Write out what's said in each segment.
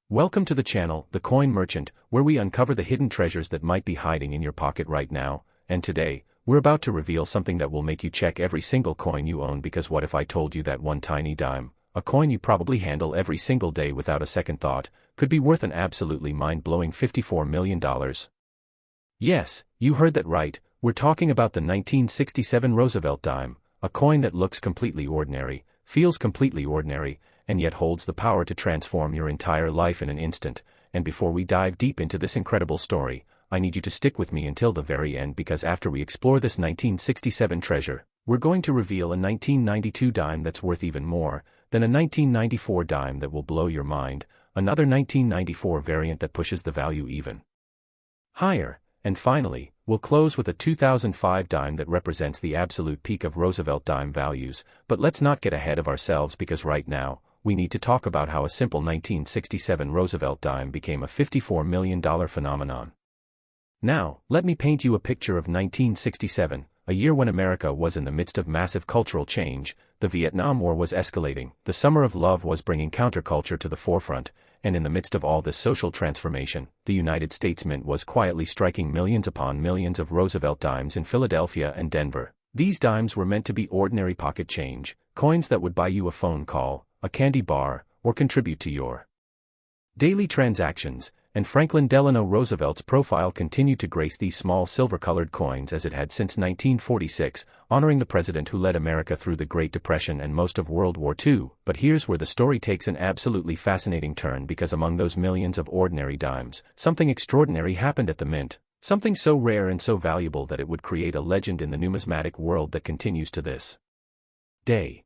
Welcome to the channel, The Coin Merchant, where we uncover the hidden treasures that might be hiding in your pocket right now. And today, we're about to reveal something that will make you check every single coin you own, because what if I told you that one tiny dime, a coin you probably handle every single day without a second thought, could be worth an absolutely mind-blowing $54 million? Yes, you heard that right, we're talking about the 1967 Roosevelt Dime, a coin that looks completely ordinary, feels completely ordinary, and yet holds the power to transform your entire life in an instant. And before we dive deep into this incredible story, I need you to stick with me until the very end, because after we explore this 1967 treasure, we're going to reveal a 1992 dime that's worth even more than a 1994 dime that will blow your mind, another 1994 variant that pushes the value even higher, and finally, we'll close with a 2005 dime that represents the absolute peak of Roosevelt dime values. But let's not get ahead of ourselves, because right now, we need to talk about how a simple 1967 Roosevelt dime became a $54 million phenomenon. Now, let me paint you a picture of 1967, a year when America was in the midst of massive cultural change. The Vietnam War was escalating, the Summer of Love was bringing counterculture to the forefront, and in the midst of all this social transformation, the United States Mint was quietly striking millions upon millions of Roosevelt dimes in Philadelphia and Denver. These dimes were meant to be ordinary pocket change, coins that would buy you a phone call, a candy bar, or contribute to your daily transactions, and Franklin Delano Roosevelt's profile continued to grace these small silver-colored coins as it had since 1946, honoring the president who led America through the Great Depression and most of World War II. But here's where the story takes an absolutely fascinating turn, because among those millions of ordinary dimes, something extraordinary happened at the Mint, something so rare and so valuable that it would create a legend in the numismatic world that continues to this day.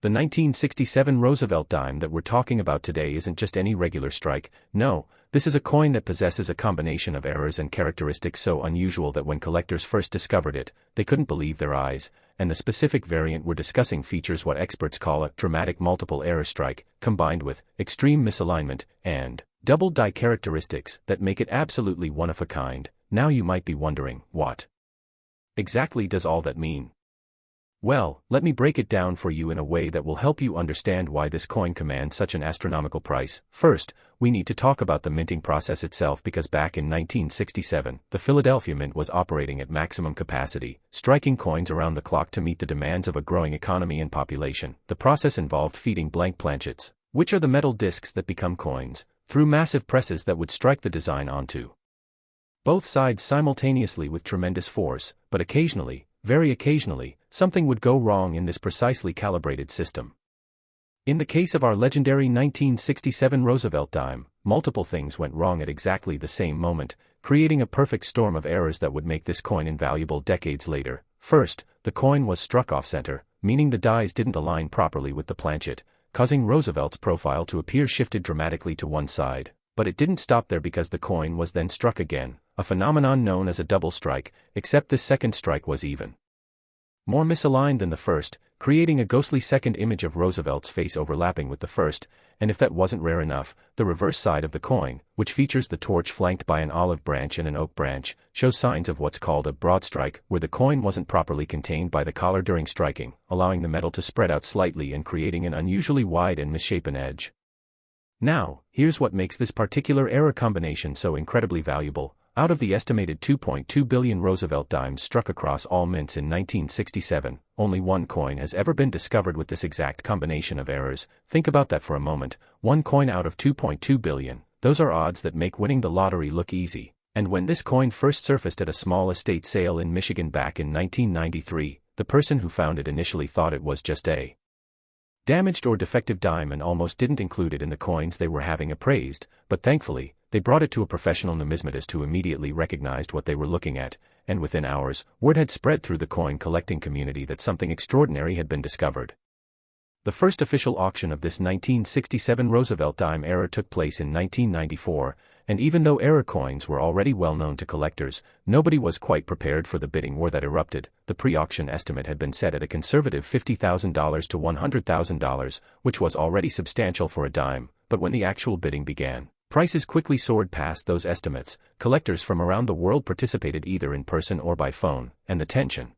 The 1967 Roosevelt dime that we're talking about today isn't just any regular strike. No, this is a coin that possesses a combination of errors and characteristics so unusual that when collectors first discovered it, they couldn't believe their eyes. And the specific variant we're discussing features what experts call a dramatic multiple error strike, combined with extreme misalignment and double die characteristics that make it absolutely one of a kind. Now you might be wondering, what exactly does all that mean? Well, let me break it down for you in a way that will help you understand why this coin commands such an astronomical price. First, we need to talk about the minting process itself, because back in 1967, the Philadelphia Mint was operating at maximum capacity, striking coins around the clock to meet the demands of a growing economy and population. The process involved feeding blank planchets, which are the metal discs that become coins, through massive presses that would strike the design onto both sides simultaneously with tremendous force. But occasionally, very occasionally, something would go wrong in this precisely calibrated system. In the case of our legendary 1967 Roosevelt dime, multiple things went wrong at exactly the same moment, creating a perfect storm of errors that would make this coin invaluable decades later. First, the coin was struck off-center, meaning the dies didn't align properly with the planchet, causing Roosevelt's profile to appear shifted dramatically to one side. But it didn't stop there, because the coin was then struck again, a phenomenon known as a double strike, except this second strike was even more misaligned than the first, creating a ghostly second image of Roosevelt's face overlapping with the first. And if that wasn't rare enough, the reverse side of the coin, which features the torch flanked by an olive branch and an oak branch, shows signs of what's called a broad strike, where the coin wasn't properly contained by the collar during striking, allowing the metal to spread out slightly and creating an unusually wide and misshapen edge. Now, here's what makes this particular error combination so incredibly valuable. Out of the estimated 2.2 billion Roosevelt dimes struck across all mints in 1967, only one coin has ever been discovered with this exact combination of errors. Think about that for a moment. One coin out of 2.2 billion. Those are odds that make winning the lottery look easy. And when this coin first surfaced at a small estate sale in Michigan back in 1993, the person who found it initially thought it was just a damaged or defective dime and almost didn't include it in the coins they were having appraised. But thankfully, they brought it to a professional numismatist who immediately recognized what they were looking at, and within hours, word had spread through the coin collecting community that something extraordinary had been discovered. The first official auction of this 1967 Roosevelt dime error took place in 1994, and even though error coins were already well known to collectors, nobody was quite prepared for the bidding war that erupted. The pre-auction estimate had been set at a conservative $50,000 to $100,000, which was already substantial for a dime, but when the actual bidding began, prices quickly soared past those estimates. Collectors from around the world participated either in person or by phone, and the tension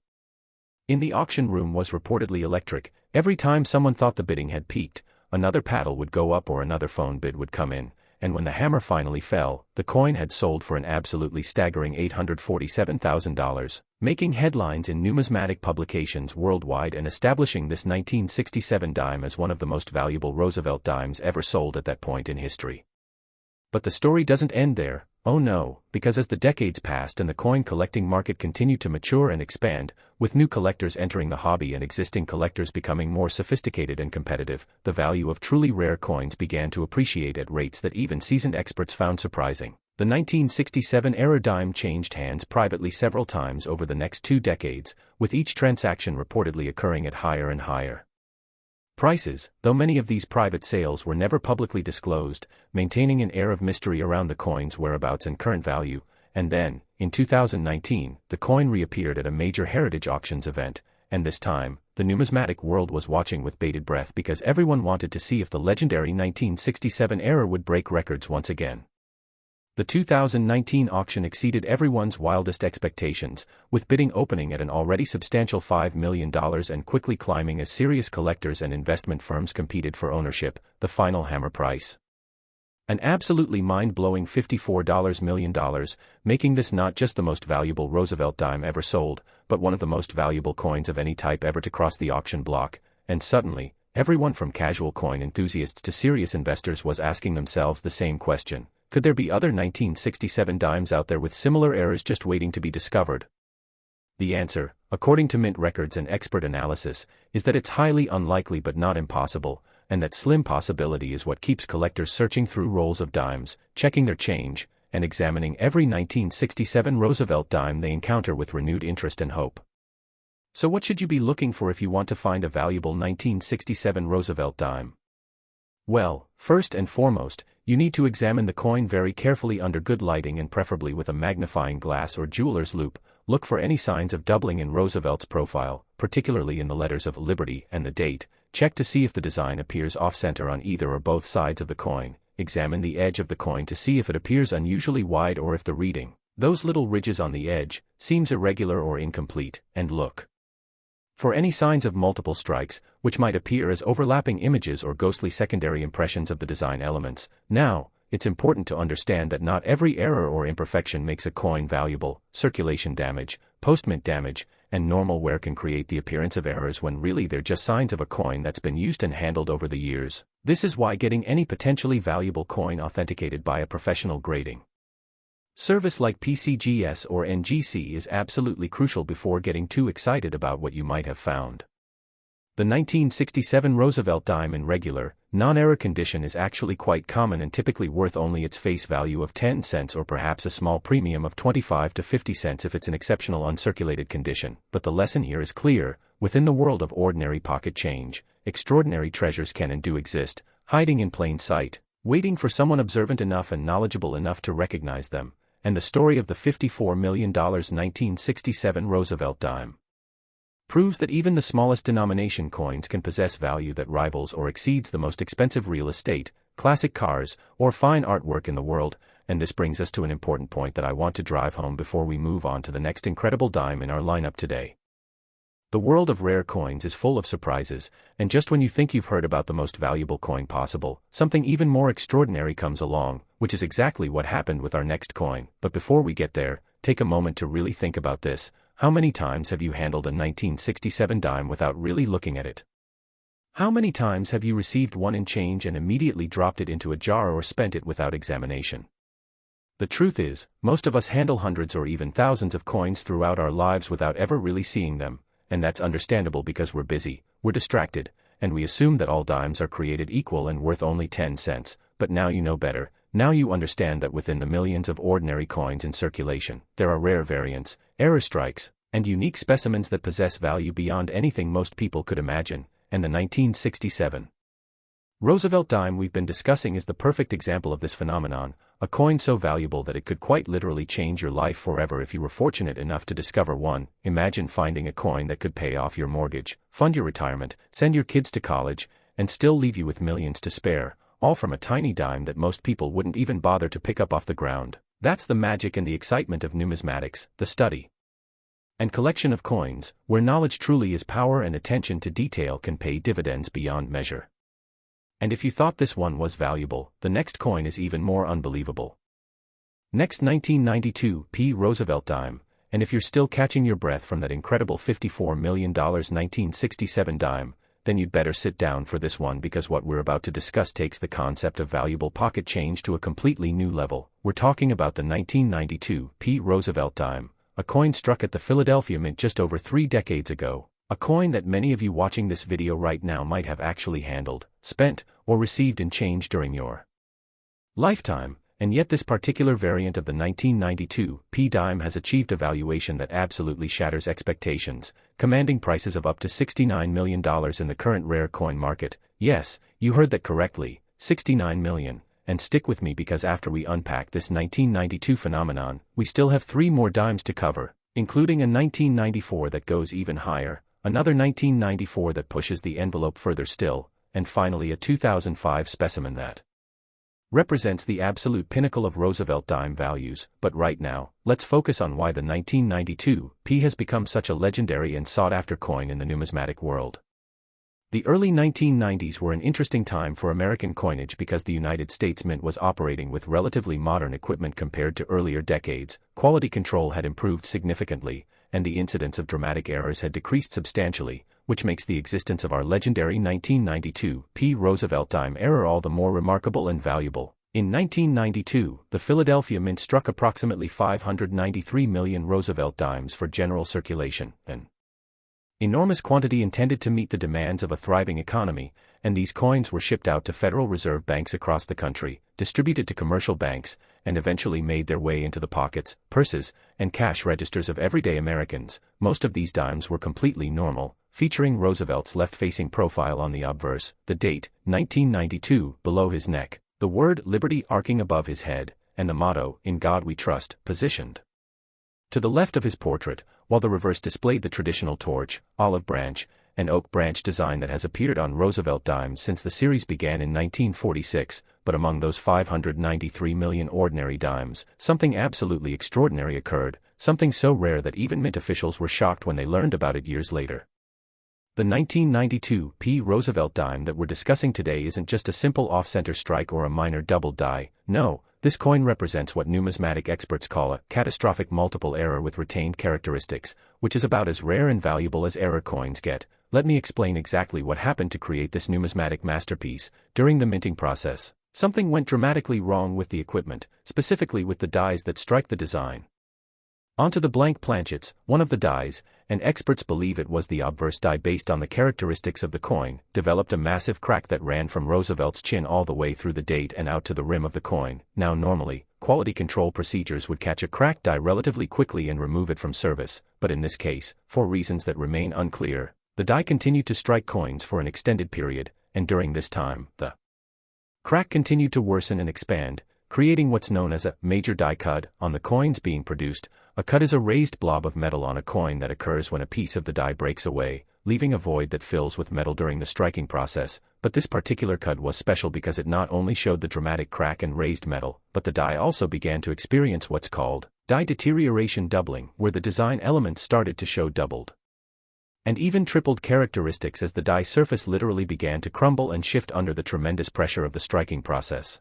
in the auction room was reportedly electric. Every time someone thought the bidding had peaked, another paddle would go up or another phone bid would come in, and when the hammer finally fell, the coin had sold for an absolutely staggering $847,000, making headlines in numismatic publications worldwide and establishing this 1967 dime as one of the most valuable Roosevelt dimes ever sold at that point in history. But the story doesn't end there. Oh no, because as the decades passed and the coin collecting market continued to mature and expand, with new collectors entering the hobby and existing collectors becoming more sophisticated and competitive, the value of truly rare coins began to appreciate at rates that even seasoned experts found surprising. The 1967-era dime changed hands privately several times over the next 2 decades, with each transaction reportedly occurring at higher and higher prices, though many of these private sales were never publicly disclosed, maintaining an air of mystery around the coin's whereabouts and current value. And then, in 2019, the coin reappeared at a major heritage auctions event, and this time, the numismatic world was watching with bated breath because everyone wanted to see if the legendary 1967 era would break records once again. The 2019 auction exceeded everyone's wildest expectations, with bidding opening at an already substantial $5 million and quickly climbing as serious collectors and investment firms competed for ownership. The final hammer price, an absolutely mind-blowing $54 million, making this not just the most valuable Roosevelt dime ever sold, but one of the most valuable coins of any type ever to cross the auction block. And suddenly, everyone from casual coin enthusiasts to serious investors was asking themselves the same question. Could there be other 1967 dimes out there with similar errors just waiting to be discovered? The answer, according to mint records and expert analysis, is that it's highly unlikely but not impossible, and that slim possibility is what keeps collectors searching through rolls of dimes, checking their change, and examining every 1967 Roosevelt dime they encounter with renewed interest and hope. So what should you be looking for if you want to find a valuable 1967 Roosevelt dime? Well, first and foremost, you need to examine the coin very carefully under good lighting and preferably with a magnifying glass or jeweler's loupe. Look for any signs of doubling in Roosevelt's profile, particularly in the letters of Liberty and the date. Check to see if the design appears off-center on either or both sides of the coin. Examine the edge of the coin to see if it appears unusually wide or if the reading, those little ridges on the edge, seems irregular or incomplete, and look for any signs of multiple strikes, which might appear as overlapping images or ghostly secondary impressions of the design elements. Now, it's important to understand that not every error or imperfection makes a coin valuable. Circulation damage, post-mint damage, and normal wear can create the appearance of errors when really they're just signs of a coin that's been used and handled over the years. This is why getting any potentially valuable coin authenticated by a professional grading service like PCGS or NGC is absolutely crucial before getting too excited about what you might have found. The 1967 Roosevelt dime in regular, non-error condition is actually quite common and typically worth only its face value of 10 cents or perhaps a small premium of 25 to 50 cents if it's in exceptional uncirculated condition. But the lesson here is clear: within the world of ordinary pocket change, extraordinary treasures can and do exist, hiding in plain sight, waiting for someone observant enough and knowledgeable enough to recognize them. And the story of the $54 million 1967 Roosevelt dime proves that even the smallest denomination coins can possess value that rivals or exceeds the most expensive real estate, classic cars, or fine artwork in the world. And this brings us to an important point that I want to drive home before we move on to the next incredible dime in our lineup today. The world of rare coins is full of surprises, and just when you think you've heard about the most valuable coin possible, something even more extraordinary comes along, which is exactly what happened with our next coin. But before we get there, take a moment to really think about this. How many times have you handled a 1967 dime without really looking at it? How many times have you received one in change and immediately dropped it into a jar or spent it without examination? The truth is, most of us handle hundreds or even thousands of coins throughout our lives without ever really seeing them. And that's understandable because we're busy, we're distracted, and we assume that all dimes are created equal and worth only 10 cents. But now you know better. Now you understand that within the millions of ordinary coins in circulation, there are rare variants, error strikes, and unique specimens that possess value beyond anything most people could imagine. And the 1967 Roosevelt dime we've been discussing is the perfect example of this phenomenon, a coin so valuable that it could quite literally change your life forever if you were fortunate enough to discover one. Imagine finding a coin that could pay off your mortgage, fund your retirement, send your kids to college, and still leave you with millions to spare, all from a tiny dime that most people wouldn't even bother to pick up off the ground. That's the magic and the excitement of numismatics, the study and collection of coins, where knowledge truly is power and attention to detail can pay dividends beyond measure. And if you thought this one was valuable, the next coin is even more unbelievable. Next, 1992 P. Roosevelt Dime, and if you're still catching your breath from that incredible $54 million 1967 dime, then you'd better sit down for this one, because what we're about to discuss takes the concept of valuable pocket change to a completely new level. We're talking about the 1992 P. Roosevelt Dime, a coin struck at the Philadelphia Mint just over 3 decades ago. A coin that many of you watching this video right now might have actually handled, spent, or received in change during your lifetime, and yet this particular variant of the 1992 P dime has achieved a valuation that absolutely shatters expectations, commanding prices of up to $69 million in the current rare coin market. Yes, you heard that correctly, $69 million. And stick with me, because after we unpack this 1992 phenomenon, we still have 3 more dimes to cover, including a 1994 that goes even higher, another 1994 that pushes the envelope further still, and finally a 2005 specimen that represents the absolute pinnacle of Roosevelt dime values. But right now, let's focus on why the 1992 P has become such a legendary and sought-after coin in the numismatic world. The early 1990s were an interesting time for American coinage because the United States Mint was operating with relatively modern equipment compared to earlier decades, quality control had improved significantly, and the incidence of dramatic errors had decreased substantially, which makes the existence of our legendary 1992 P. Roosevelt Dime error all the more remarkable and valuable. In 1992, the Philadelphia Mint struck approximately 593 million Roosevelt Dimes for general circulation, an enormous quantity intended to meet the demands of a thriving economy, and these coins were shipped out to Federal Reserve banks across the country, distributed to commercial banks, and eventually made their way into the pockets, purses, and cash registers of everyday Americans. Most of these dimes were completely normal, featuring Roosevelt's left-facing profile on the obverse, the date, 1992, below his neck, the word Liberty arcing above his head, and the motto, In God We Trust, positioned to the left of his portrait, while the reverse displayed the traditional torch, olive branch, and oak branch design that has appeared on Roosevelt dimes since the series began in 1946, but among those 593 million ordinary dimes, something absolutely extraordinary occurred, something so rare that even Mint officials were shocked when they learned about it years later. The 1992 P. Roosevelt dime that we're discussing today isn't just a simple off-center strike or a minor double die. No, this coin represents what numismatic experts call a catastrophic multiple error with retained characteristics, which is about as rare and valuable as error coins get. Let me explain exactly what happened to create this numismatic masterpiece. During the minting process, something went dramatically wrong with the equipment, specifically with the dies that strike the design onto the blank planchets. One of the dies, and experts believe it was the obverse die based on the characteristics of the coin, developed a massive crack that ran from Roosevelt's chin all the way through the date and out to the rim of the coin. Now normally, quality control procedures would catch a cracked die relatively quickly and remove it from service, but in this case, for reasons that remain unclear, the die continued to strike coins for an extended period, and during this time, the crack continued to worsen and expand, creating what's known as a major die cud on the coins being produced. A cud is a raised blob of metal on a coin that occurs when a piece of the die breaks away, leaving a void that fills with metal during the striking process. But this particular cud was special because it not only showed the dramatic crack and raised metal, but the die also began to experience what's called die deterioration doubling, where the design elements started to show doubled and even tripled characteristics as the die surface literally began to crumble and shift under the tremendous pressure of the striking process.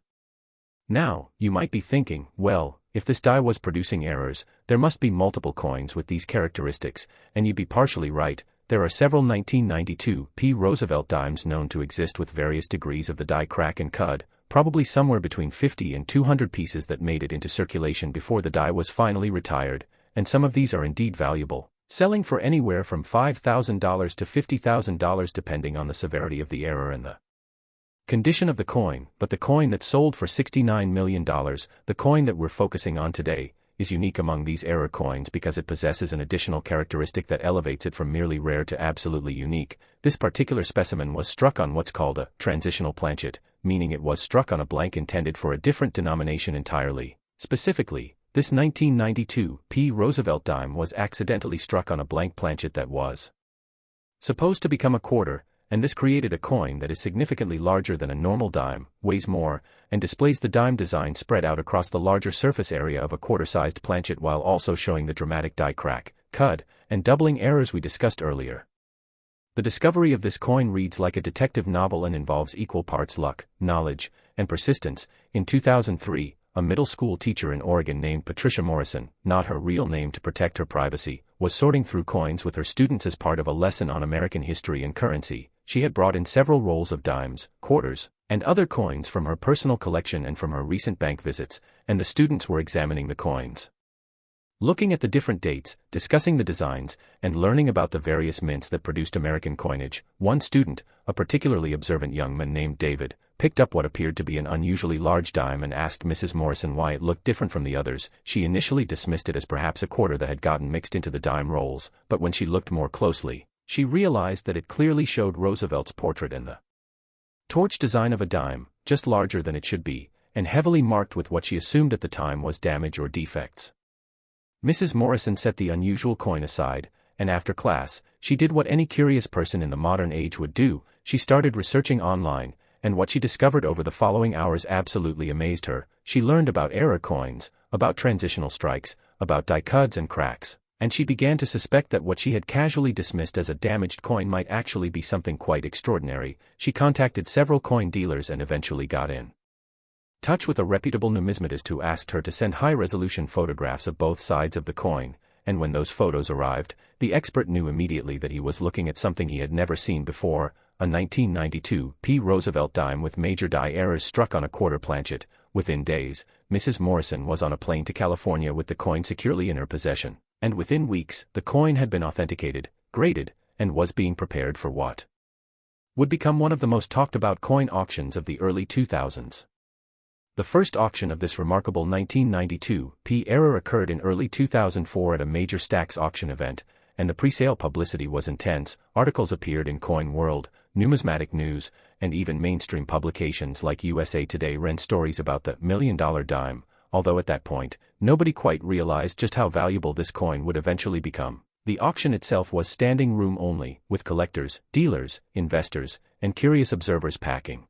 Now, you might be thinking, well, if this die was producing errors, there must be multiple coins with these characteristics, and you'd be partially right. There are several 1992 P. Roosevelt dimes known to exist with various degrees of the die crack and cud, probably somewhere between 50 and 200 pieces that made it into circulation before the die was finally retired, and some of these are indeed valuable, selling for anywhere from $5,000 to $50,000 depending on the severity of the error and the condition of the coin. But the coin that sold for $69 million, the coin that we're focusing on today, is unique among these error coins because it possesses an additional characteristic that elevates it from merely rare to absolutely unique. This particular specimen was struck on what's called a transitional planchet, meaning it was struck on a blank intended for a different denomination entirely. Specifically, this 1992 P. Roosevelt dime was accidentally struck on a blank planchet that was supposed to become a quarter, and this created a coin that is significantly larger than a normal dime, weighs more, and displays the dime design spread out across the larger surface area of a quarter-sized planchet while also showing the dramatic die crack, cud, and doubling errors we discussed earlier. The discovery of this coin reads like a detective novel and involves equal parts luck, knowledge, and persistence. In 2003, a middle school teacher in Oregon named Patricia Morrison, not her real name to protect her privacy, was sorting through coins with her students as part of a lesson on American history and currency. She had brought in several rolls of dimes, quarters, and other coins from her personal collection and from her recent bank visits, and the students were examining the coins, looking at the different dates, discussing the designs, and learning about the various mints that produced American coinage. One student, a particularly observant young man named David, picked up what appeared to be an unusually large dime and asked Mrs. Morrison why it looked different from the others. She initially dismissed it as perhaps a quarter that had gotten mixed into the dime rolls, but when she looked more closely, she realized that it clearly showed Roosevelt's portrait and the torch design of a dime, just larger than it should be, and heavily marked with what she assumed at the time was damage or defects. Mrs. Morrison set the unusual coin aside, and after class, she did what any curious person in the modern age would do. She started researching online, and what she discovered over the following hours absolutely amazed her. She learned about error coins, about transitional strikes, about die cuts and cracks, and she began to suspect that what she had casually dismissed as a damaged coin might actually be something quite extraordinary. She contacted several coin dealers and eventually got in touch with a reputable numismatist who asked her to send high-resolution photographs of both sides of the coin, and when those photos arrived, the expert knew immediately that he was looking at something he had never seen before, a 1992 Roosevelt Dime with major die errors struck on a quarter planchet. Within days, Mrs. Morrison was on a plane to California with the coin securely in her possession, and within weeks, the coin had been authenticated, graded, and was being prepared for what would become one of the most talked-about coin auctions of the early 2000s. The first auction of this remarkable 1992 error occurred in early 2004 at a major stacks auction event, and the pre-sale publicity was intense. Articles appeared in Coin World, Numismatic News, and even mainstream publications like USA Today ran stories about the $1 million dime, although at that point, nobody quite realized just how valuable this coin would eventually become. The auction itself was standing room only, with collectors, dealers, investors, and curious observers packing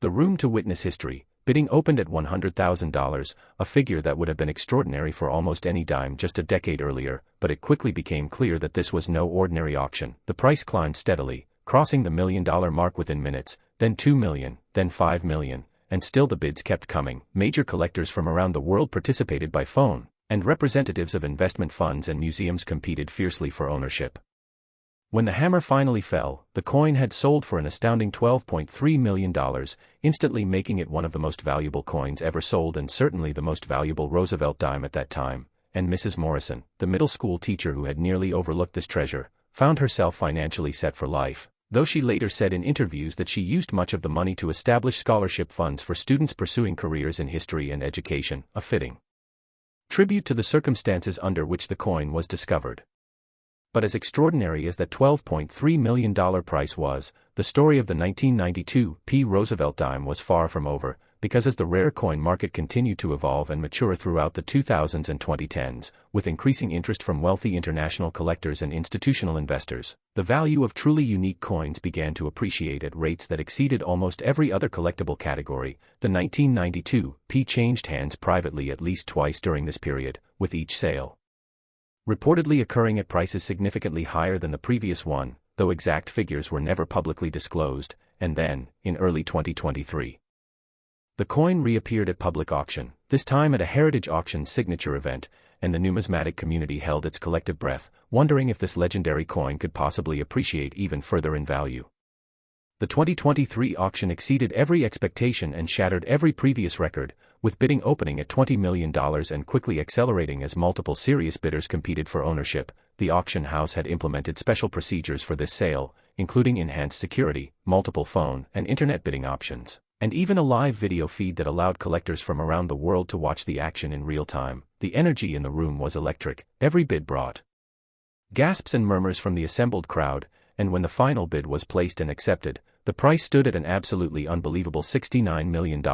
the room to witness history. Bidding opened at $100,000, a figure that would have been extraordinary for almost any dime just a decade earlier, but it quickly became clear that this was no ordinary auction. The price climbed steadily, crossing the $1 million mark within minutes, then $2 million, then $5 million, and still the bids kept coming. Major collectors from around the world participated by phone, and representatives of investment funds and museums competed fiercely for ownership. When the hammer finally fell, the coin had sold for an astounding $12.3 million, instantly making it one of the most valuable coins ever sold and certainly the most valuable Roosevelt dime at that time. And Mrs. Morrison, the middle school teacher who had nearly overlooked this treasure, found herself financially set for life, though she later said in interviews that she used much of the money to establish scholarship funds for students pursuing careers in history and education, a fitting tribute to the circumstances under which the coin was discovered. But as extraordinary as that $12.3 million price was, the story of the 1992 Roosevelt Dime was far from over, because as the rare coin market continued to evolve and mature throughout the 2000s and 2010s, with increasing interest from wealthy international collectors and institutional investors, the value of truly unique coins began to appreciate at rates that exceeded almost every other collectible category. The 1992 changed hands privately at least twice during this period, with each sale reportedly occurring at prices significantly higher than the previous one, though exact figures were never publicly disclosed, and then, in early 2023, the coin reappeared at public auction, this time at a Heritage Auction signature event, and the numismatic community held its collective breath, wondering if this legendary coin could possibly appreciate even further in value. The 2023 auction exceeded every expectation and shattered every previous record, with bidding opening at $20 million and quickly accelerating as multiple serious bidders competed for ownership. The auction house had implemented special procedures for this sale, including enhanced security, multiple phone and internet bidding options, and even a live video feed that allowed collectors from around the world to watch the action in real time. The energy in the room was electric. Every bid brought gasps and murmurs from the assembled crowd, and when the final bid was placed and accepted, the price stood at an absolutely unbelievable $69 million.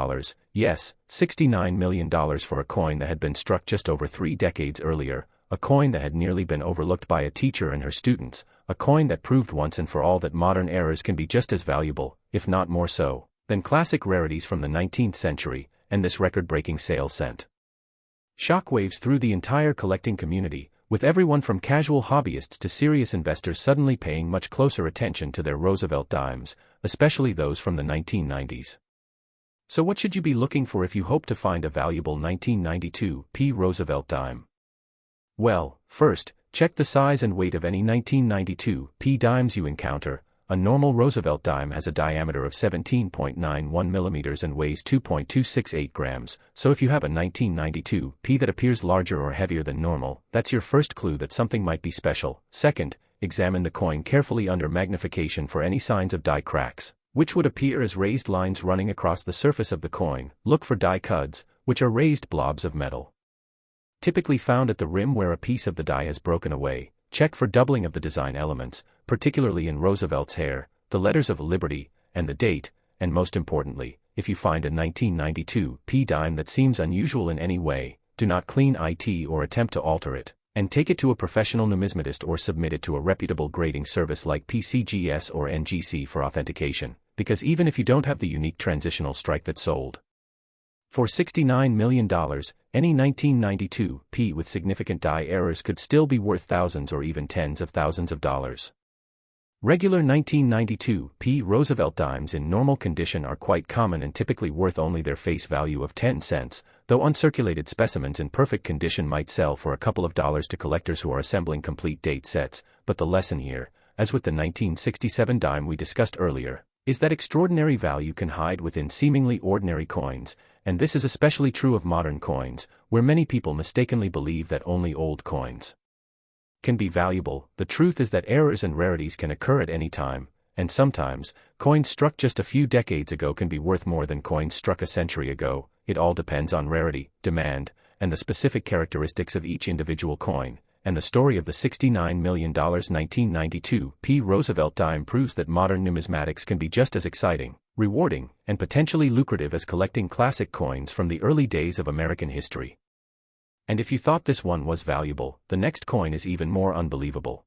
Yes, $69 million for a coin that had been struck just over 3 decades earlier, a coin that had nearly been overlooked by a teacher and her students, a coin that proved once and for all that modern errors can be just as valuable, if not more so, than classic rarities from the 19th century, and this record-breaking sale sent shockwaves through the entire collecting community, with everyone from casual hobbyists to serious investors suddenly paying much closer attention to their Roosevelt dimes, especially those from the 1990s. So what should you be looking for if you hope to find a valuable 1992 P Roosevelt dime? Well, first, check the size and weight of any 1992 P dimes you encounter. A normal Roosevelt dime has a diameter of 17.91 millimeters and weighs 2.268 grams, so if you have a 1992 P that appears larger or heavier than normal, that's your first clue that something might be special. Second, examine the coin carefully under magnification for any signs of die cracks, which would appear as raised lines running across the surface of the coin. Look for die cuds, which are raised blobs of metal, typically found at the rim where a piece of the die has broken away. Check for doubling of the design elements, particularly in Roosevelt's hair, the letters of Liberty, and the date, and most importantly, if you find a 1992 P dime that seems unusual in any way, do not clean it or attempt to alter it, and take it to a professional numismatist or submit it to a reputable grading service like PCGS or NGC for authentication, because even if you don't have the unique transitional strike that sold for $69 million, any 1992 P with significant die errors could still be worth thousands or even tens of thousands of dollars. Regular 1992 P Roosevelt dimes in normal condition are quite common and typically worth only their face value of 10 cents, though uncirculated specimens in perfect condition might sell for a couple of dollars to collectors who are assembling complete date sets. But the lesson here, as with the 1967 dime we discussed earlier, is that extraordinary value can hide within seemingly ordinary coins, and this is especially true of modern coins, where many people mistakenly believe that only old coins can be valuable. The truth is that errors and rarities can occur at any time, and sometimes, coins struck just a few decades ago can be worth more than coins struck a century ago. It all depends on rarity, demand, and the specific characteristics of each individual coin. And the story of the $69 million 1992 P Roosevelt dime proves that modern numismatics can be just as exciting, rewarding, and potentially lucrative as collecting classic coins from the early days of American history. And if you thought this one was valuable, the next coin is even more unbelievable.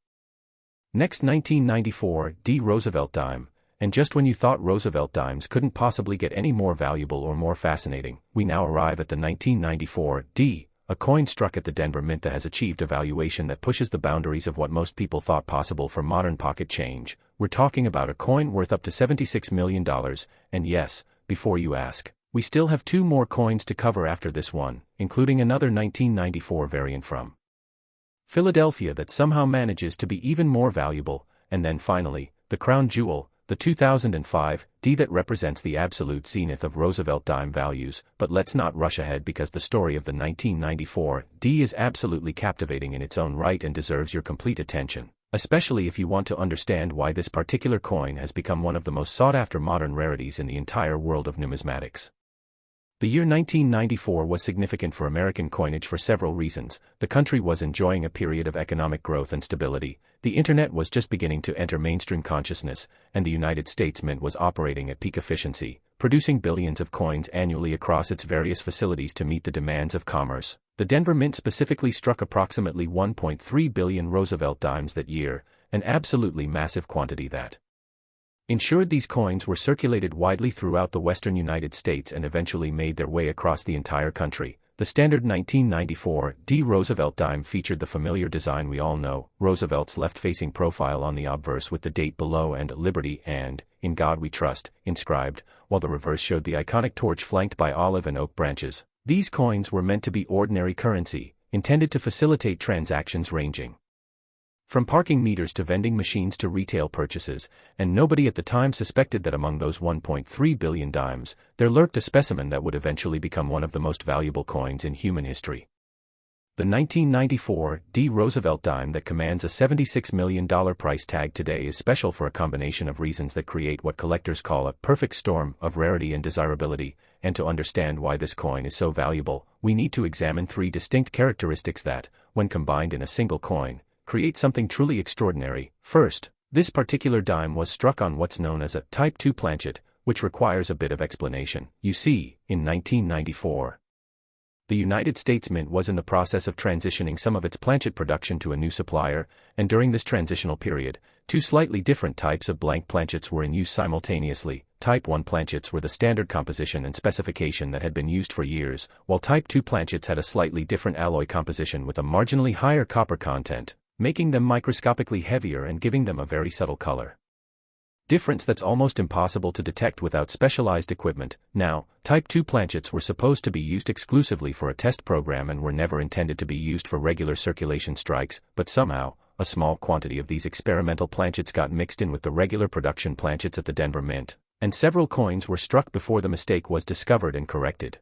Next, 1994 D Roosevelt dime, and just when you thought Roosevelt dimes couldn't possibly get any more valuable or more fascinating, we now arrive at the 1994 D, a coin struck at the Denver Mint that has achieved a valuation that pushes the boundaries of what most people thought possible for modern pocket change. We're talking about a coin worth up to $76 million, and yes, before you ask, we still have two more coins to cover after this one, including another 1994 variant from Philadelphia that somehow manages to be even more valuable, and then finally, the crown jewel, the 2005 D that represents the absolute zenith of Roosevelt dime values. But let's not rush ahead, because the story of the 1994 D is absolutely captivating in its own right and deserves your complete attention, especially if you want to understand why this particular coin has become one of the most sought-after modern rarities in the entire world of numismatics. The year 1994 was significant for American coinage for several reasons. The country was enjoying a period of economic growth and stability, the internet was just beginning to enter mainstream consciousness, and the United States Mint was operating at peak efficiency, producing billions of coins annually across its various facilities to meet the demands of commerce. The Denver Mint specifically struck approximately 1.3 billion Roosevelt dimes that year, an absolutely massive quantity that ensured these coins were circulated widely throughout the western United States and eventually made their way across the entire country. The standard 1994 D Roosevelt dime featured the familiar design we all know, Roosevelt's left-facing profile on the obverse with the date below and Liberty and In God We Trust inscribed, while the reverse showed the iconic torch flanked by olive and oak branches. These coins were meant to be ordinary currency, intended to facilitate transactions ranging from parking meters to vending machines to retail purchases, and nobody at the time suspected that among those 1.3 billion dimes, there lurked a specimen that would eventually become one of the most valuable coins in human history. The 1994 D Roosevelt dime that commands a $76 million price tag today is special for a combination of reasons that create what collectors call a perfect storm of rarity and desirability, and to understand why this coin is so valuable, we need to examine three distinct characteristics that, when combined in a single coin, create something truly extraordinary. First, this particular dime was struck on what's known as a Type 2 planchet, which requires a bit of explanation. You see, in 1994, the United States Mint was in the process of transitioning some of its planchet production to a new supplier, and during this transitional period, Two slightly different types of blank planchets were in use simultaneously. Type 1 planchets were the standard composition and specification that had been used for years, while Type 2 planchets had a slightly different alloy composition with a marginally higher copper content, making them microscopically heavier and giving them a very subtle color difference that's almost impossible to detect without specialized equipment. Now, Type 2 planchets were supposed to be used exclusively for a test program and were never intended to be used for regular circulation strikes, but somehow, a small quantity of these experimental planchets got mixed in with the regular production planchets at the Denver Mint, and several coins were struck before the mistake was discovered and corrected.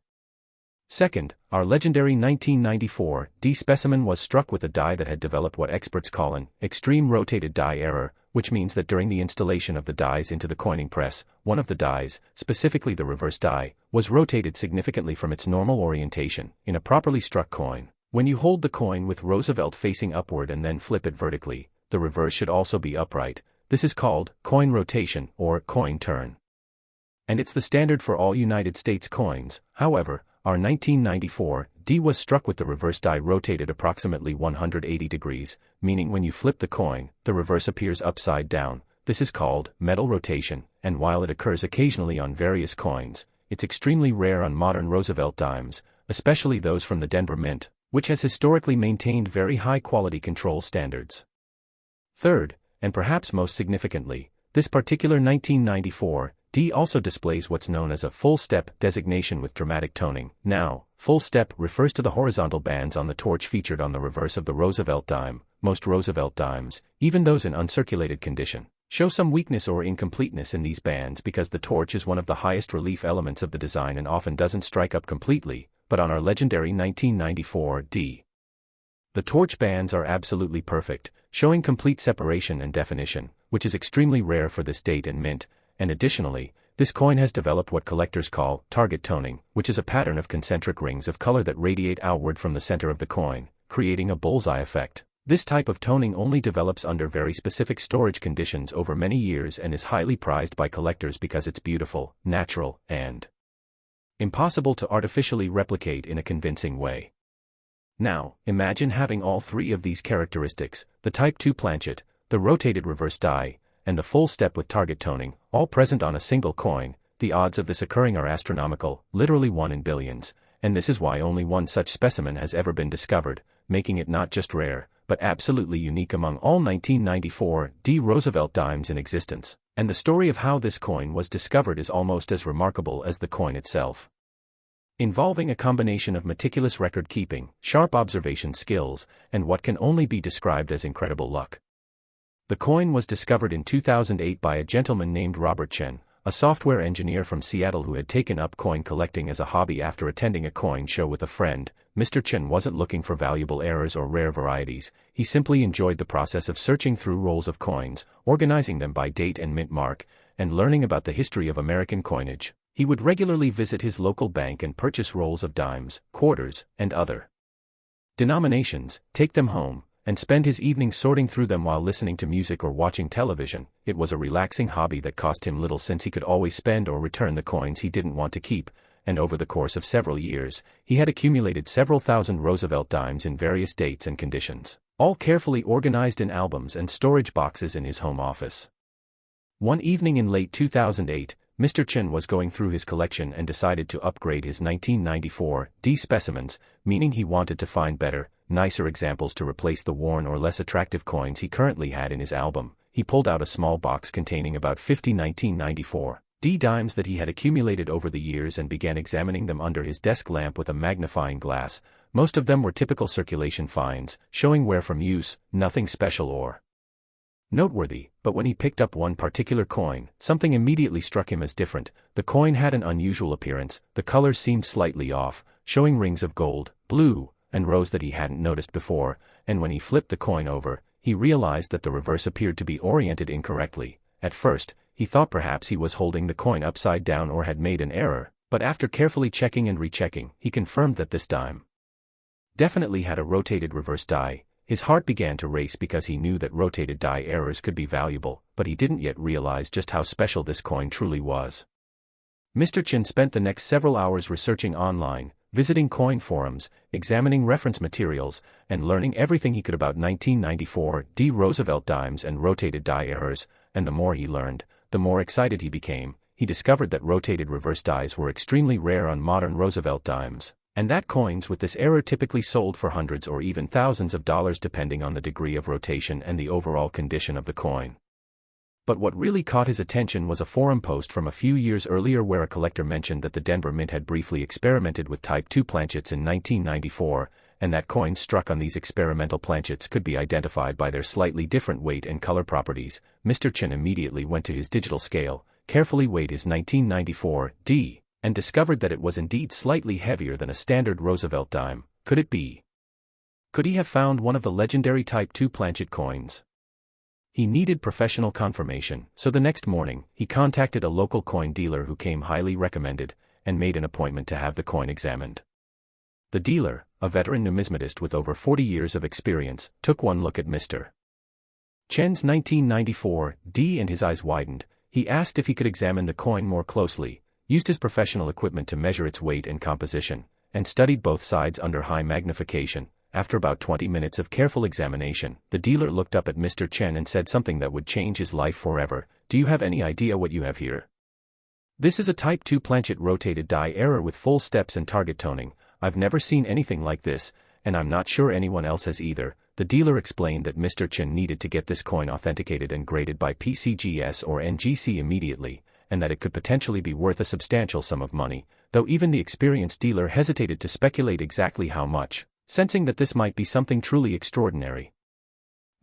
Second, our legendary 1994 D specimen was struck with a die that had developed what experts call an extreme rotated die error, which means that during the installation of the dies into the coining press, one of the dies, specifically the reverse die, was rotated significantly from its normal orientation. In a properly struck coin, when you hold the coin with Roosevelt facing upward and then flip it vertically, the reverse should also be upright. This is called coin rotation or coin turn, and it's the standard for all United States coins. However, our 1994 D was struck with the reverse die rotated approximately 180 degrees, meaning when you flip the coin, the reverse appears upside down. This is called metal rotation, and while it occurs occasionally on various coins, it's extremely rare on modern Roosevelt Dimes, especially those from the Denver Mint, which has historically maintained very high quality control standards. Third, and perhaps most significantly, this particular 1994 D also displays what's known as a full step designation with dramatic toning. Now, full step refers to the horizontal bands on the torch featured on the reverse of the Roosevelt Dime. Most Roosevelt Dimes, even those in uncirculated condition, show some weakness or incompleteness in these bands because the torch is one of the highest relief elements of the design and often doesn't strike up completely, but on our legendary 1994 D, the torch bands are absolutely perfect, showing complete separation and definition, which is extremely rare for this date and mint. And additionally, this coin has developed what collectors call target toning, which is a pattern of concentric rings of color that radiate outward from the center of the coin, creating a bullseye effect. This type of toning only develops under very specific storage conditions over many years and is highly prized by collectors because it's beautiful, natural, and impossible to artificially replicate in a convincing way. Now, imagine having all three of these characteristics: the Type 2 planchet, the rotated reverse die, and the full step with target toning, all present on a single coin. The odds of this occurring are astronomical, literally 1 in billions, and this is why only one such specimen has ever been discovered, making it not just rare, but absolutely unique among all 1994 D Roosevelt Dimes in existence. And the story of how this coin was discovered is almost as remarkable as the coin itself, involving a combination of meticulous record-keeping, sharp observation skills, and what can only be described as incredible luck. The coin was discovered in 2008 by a gentleman named Robert Chen, a software engineer from Seattle who had taken up coin collecting as a hobby after attending a coin show with a friend. Mr. Chen wasn't looking for valuable errors or rare varieties, he simply enjoyed the process of searching through rolls of coins, organizing them by date and mint mark, and learning about the history of American coinage. He would regularly visit his local bank and purchase rolls of dimes, quarters, and other denominations, take them home, and spend his evenings sorting through them while listening to music or watching television. It was a relaxing hobby that cost him little since he could always spend or return the coins he didn't want to keep, and over the course of several years, he had accumulated several thousand Roosevelt Dimes in various dates and conditions, all carefully organized in albums and storage boxes in his home office. One evening in late 2008, Mr. Chen was going through his collection and decided to upgrade his 1994 D specimens, meaning he wanted to find better, nicer examples to replace the worn or less attractive coins he currently had in his album. He pulled out a small box containing about 50 1994 D dimes that he had accumulated over the years and began examining them under his desk lamp with a magnifying glass. Most of them were typical circulation finds, showing wear from use, nothing special or noteworthy, but when he picked up one particular coin, something immediately struck him as different. The coin had an unusual appearance, the color seemed slightly off, showing rings of gold, blue, and rose that he hadn't noticed before, and when he flipped the coin over, he realized that the reverse appeared to be oriented incorrectly. At first, he thought perhaps he was holding the coin upside down or had made an error, but after carefully checking and rechecking, he confirmed that this dime definitely had a rotated reverse die. His heart began to race because he knew that rotated die errors could be valuable, but he didn't yet realize just how special this coin truly was. Mr. Chen spent the next several hours researching online, visiting coin forums, examining reference materials, and learning everything he could about 1994 Roosevelt Dimes and rotated die errors, and the more he learned, the more excited he became. He discovered that rotated reverse dies were extremely rare on modern Roosevelt Dimes, and that coins with this error typically sold for hundreds or even thousands of dollars depending on the degree of rotation and the overall condition of the coin. But what really caught his attention was a forum post from a few years earlier where a collector mentioned that the Denver Mint had briefly experimented with Type II planchets in 1994, and that coins struck on these experimental planchets could be identified by their slightly different weight and color properties. Mr. Chen immediately went to his digital scale, carefully weighed his 1994 D, and discovered that it was indeed slightly heavier than a standard Roosevelt dime. Could it be? Could he have found one of the legendary Type II planchet coins? He needed professional confirmation, so the next morning, he contacted a local coin dealer who came highly recommended, and made an appointment to have the coin examined. The dealer, a veteran numismatist with over 40 years of experience, took one look at Mr. Chen's 1994 D and his eyes widened. He asked if he could examine the coin more closely, used his professional equipment to measure its weight and composition, and studied both sides under high magnification. After about 20 minutes of careful examination, the dealer looked up at Mr. Chen and said something that would change his life forever. "Do you have any idea what you have here?" "This is a Type II planchet rotated die error with full steps and target toning. I've never seen anything like this, and I'm not sure anyone else has either." The dealer explained that Mr. Chen needed to get this coin authenticated and graded by PCGS or NGC immediately, and that it could potentially be worth a substantial sum of money, though even the experienced dealer hesitated to speculate exactly how much, sensing that this might be something truly extraordinary.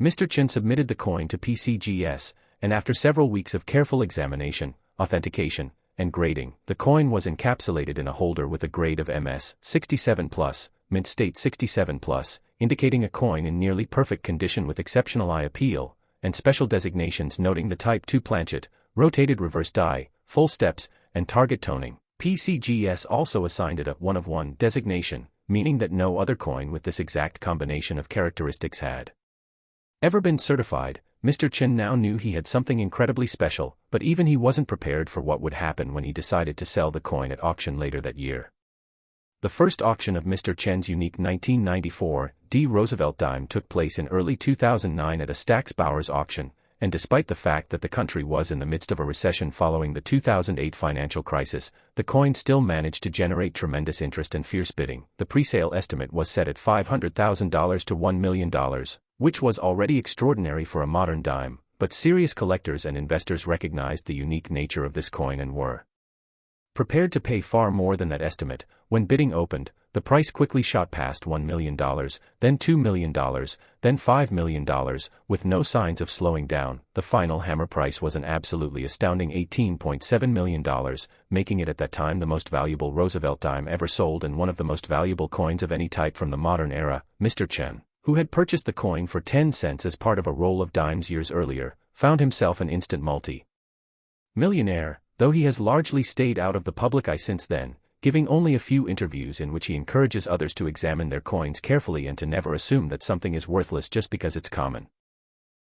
Mr. Chen submitted the coin to PCGS, and after several weeks of careful examination, authentication, and grading, the coin was encapsulated in a holder with a grade of MS 67+, mint state 67+, indicating a coin in nearly perfect condition with exceptional eye appeal, and special designations noting the Type II planchet, rotated reverse die, full steps, and target toning. PCGS also assigned it a 1 of 1 designation, meaning that no other coin with this exact combination of characteristics had ever been certified. Mr. Chen now knew he had something incredibly special, but even he wasn't prepared for what would happen when he decided to sell the coin at auction later that year. The first auction of Mr. Chen's unique 1994 D Roosevelt Dime took place in early 2009 at a Stack's Bowers auction, and despite the fact that the country was in the midst of a recession following the 2008 financial crisis, the coin still managed to generate tremendous interest and fierce bidding. The pre-sale estimate was set at $500,000 to $1 million, which was already extraordinary for a modern dime, but serious collectors and investors recognized the unique nature of this coin and were prepared to pay far more than that estimate. When bidding opened, the price quickly shot past $1 million, then $2 million, then $5 million, with no signs of slowing down. The final hammer price was an absolutely astounding $18.7 million, making it at that time the most valuable Roosevelt dime ever sold and one of the most valuable coins of any type from the modern era. Mr. Chen, who had purchased the coin for 10 cents as part of a roll of dimes years earlier, found himself an instant multi-millionaire, though he has largely stayed out of the public eye since then, giving only a few interviews in which he encourages others to examine their coins carefully and to never assume that something is worthless just because it's common.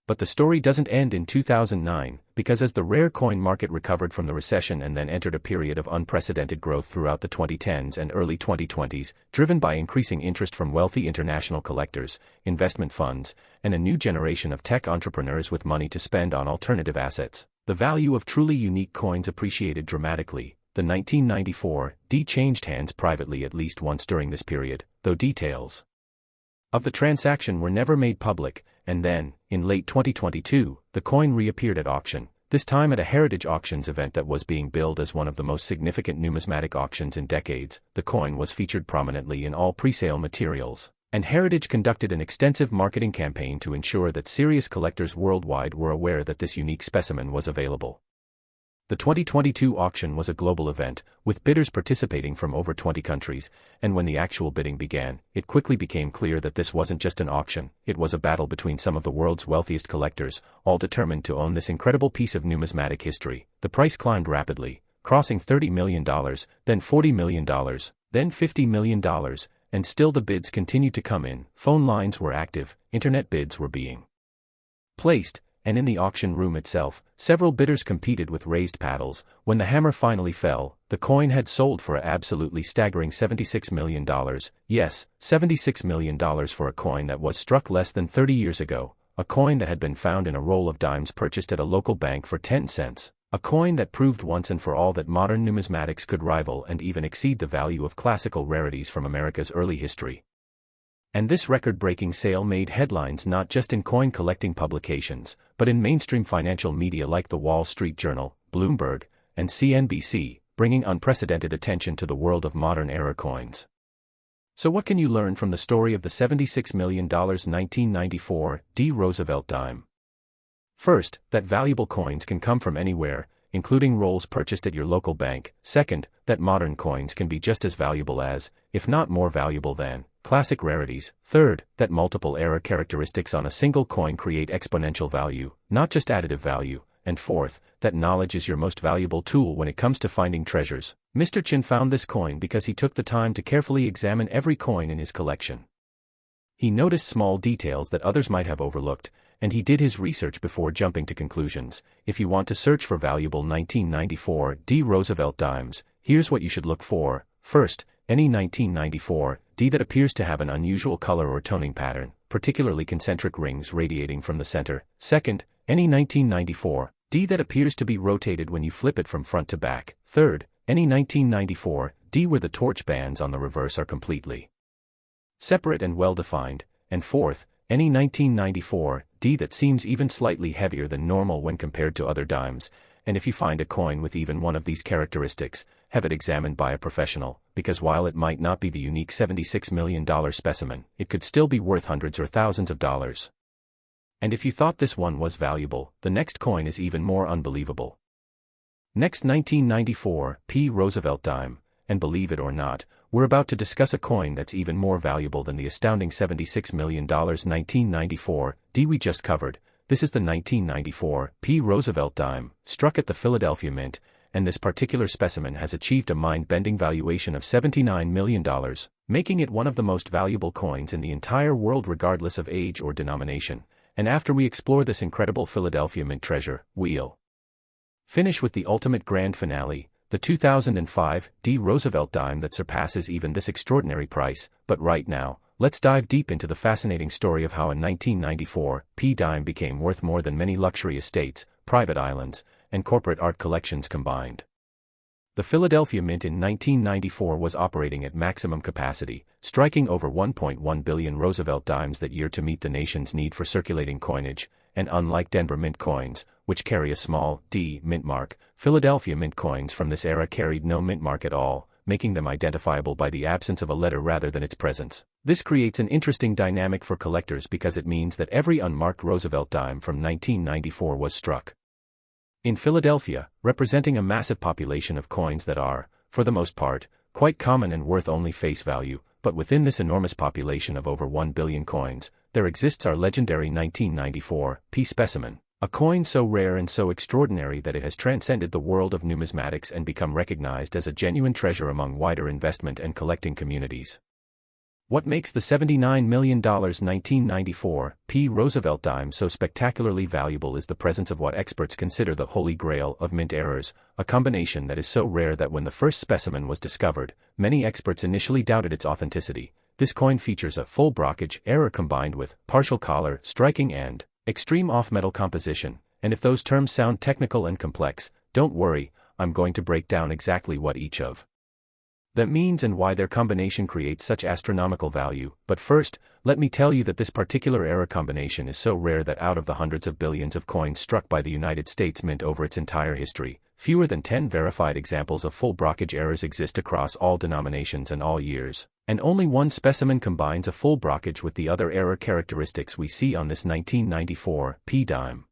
But the story doesn't end in 2009, because as the rare coin market recovered from the recession and then entered a period of unprecedented growth throughout the 2010s and early 2020s, driven by increasing interest from wealthy international collectors, investment funds, and a new generation of tech entrepreneurs with money to spend on alternative assets, the value of truly unique coins appreciated dramatically. The 1994 D changed hands privately at least once during this period, though details of the transaction were never made public, and then, in late 2022, the coin reappeared at auction, this time at a Heritage Auctions event that was being billed as one of the most significant numismatic auctions in decades. The coin was featured prominently in all pre-sale materials, and Heritage conducted an extensive marketing campaign to ensure that serious collectors worldwide were aware that this unique specimen was available. The 2022 auction was a global event, with bidders participating from over 20 countries, and when the actual bidding began, it quickly became clear that this wasn't just an auction, it was a battle between some of the world's wealthiest collectors, all determined to own this incredible piece of numismatic history. The price climbed rapidly, crossing $30 million, then $40 million, then $50 million, and still the bids continued to come in. Phone lines were active, internet bids were being placed, and in the auction room itself, several bidders competed with raised paddles. When the hammer finally fell, the coin had sold for an absolutely staggering $76 million. Yes, $76 million for a coin that was struck less than 30 years ago, a coin that had been found in a roll of dimes purchased at a local bank for 10 cents. A coin that proved once and for all that modern numismatics could rival and even exceed the value of classical rarities from America's early history. And this record-breaking sale made headlines not just in coin collecting publications, but in mainstream financial media like the Wall Street Journal, Bloomberg, and CNBC, bringing unprecedented attention to the world of modern-era coins. So what can you learn from the story of the $76 million 1994 Roosevelt Dime? First, that valuable coins can come from anywhere, including rolls purchased at your local bank. Second, that modern coins can be just as valuable as, if not more valuable than, classic rarities. Third, that multiple era characteristics on a single coin create exponential value, not just additive value. And fourth, that knowledge is your most valuable tool when it comes to finding treasures. Mr. Chin found this coin because he took the time to carefully examine every coin in his collection. He noticed small details that others might have overlooked, and he did his research before jumping to conclusions. If you want to search for valuable 1994 Roosevelt dimes, here's what you should look for. First, any 1994 D that appears to have an unusual color or toning pattern, particularly concentric rings radiating from the center. Second, any 1994 D that appears to be rotated when you flip it from front to back. Third, any 1994 D where the torch bands on the reverse are completely separate and well-defined. And fourth, any 1994 D that seems even slightly heavier than normal when compared to other dimes. And if you find a coin with even one of these characteristics, have it examined by a professional, because while it might not be the unique $76 million specimen, it could still be worth hundreds or thousands of dollars. And if you thought this one was valuable, the next coin is even more unbelievable. Next, 1994 Roosevelt Dime, and believe it or not, we're about to discuss a coin that's even more valuable than the astounding $76 million 1994 D we just covered. This is the 1994 Roosevelt Dime, struck at the Philadelphia Mint, and this particular specimen has achieved a mind-bending valuation of $79 million, making it one of the most valuable coins in the entire world regardless of age or denomination. And after we explore this incredible Philadelphia Mint treasure, we'll finish with the ultimate grand finale, the 2005 Roosevelt Dime that surpasses even this extraordinary price. But right now, let's dive deep into the fascinating story of how a 1994 dime became worth more than many luxury estates, private islands, and corporate art collections combined. The Philadelphia Mint in 1994 was operating at maximum capacity, striking over 1.1 billion Roosevelt dimes that year to meet the nation's need for circulating coinage, and unlike Denver Mint coins, which carry a small D mint mark, Philadelphia Mint coins from this era carried no mint mark at all, making them identifiable by the absence of a letter rather than its presence. This creates an interesting dynamic for collectors because it means that every unmarked Roosevelt dime from 1994 was struck in Philadelphia, representing a massive population of coins that are, for the most part, quite common and worth only face value. But within this enormous population of over 1 billion coins, there exists our legendary 1994 specimen, a coin so rare and so extraordinary that it has transcended the world of numismatics and become recognized as a genuine treasure among wider investment and collecting communities. What makes the $79 million 1994 Roosevelt Dime so spectacularly valuable is the presence of what experts consider the holy grail of mint errors, a combination that is so rare that when the first specimen was discovered, many experts initially doubted its authenticity. This coin features a full brockage error combined with partial collar striking and extreme off-metal composition, and if those terms sound technical and complex, don't worry, I'm going to break down exactly what each of that means and why their combination creates such astronomical value. But first, let me tell you that this particular error combination is so rare that out of the hundreds of billions of coins struck by the United States Mint over its entire history, fewer than 10 verified examples of full brockage errors exist across all denominations and all years, and only one specimen combines a full brockage with the other error characteristics we see on this 1994 dime.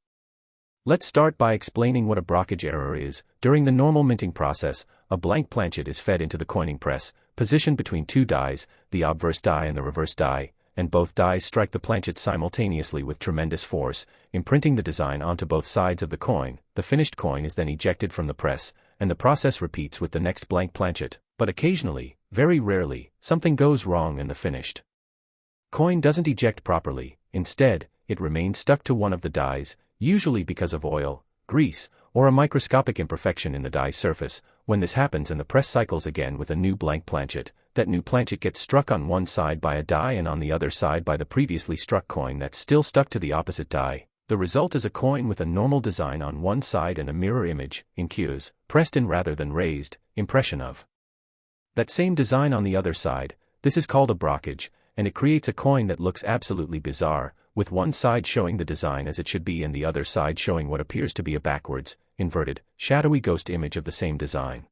Let's start by explaining what a brockage error is. During the normal minting process, a blank planchet is fed into the coining press, positioned between two dies, the obverse die and the reverse die, and both dies strike the planchet simultaneously with tremendous force, imprinting the design onto both sides of the coin. The finished coin is then ejected from the press, and the process repeats with the next blank planchet. But occasionally, very rarely, something goes wrong and the finished coin doesn't eject properly. Instead, it remains stuck to one of the dies, usually because of oil, grease, or a microscopic imperfection in the die surface. When this happens and the press cycles again with a new blank planchet, that new planchet gets struck on one side by a die and on the other side by the previously struck coin that's still stuck to the opposite die. The result is a coin with a normal design on one side and a mirror image, in cues, pressed in rather than raised, impression of that same design on the other side. This is called a brockage, and it creates a coin that looks absolutely bizarre, with one side showing the design as it should be and the other side showing what appears to be a backwards, inverted, shadowy ghost image of the same design.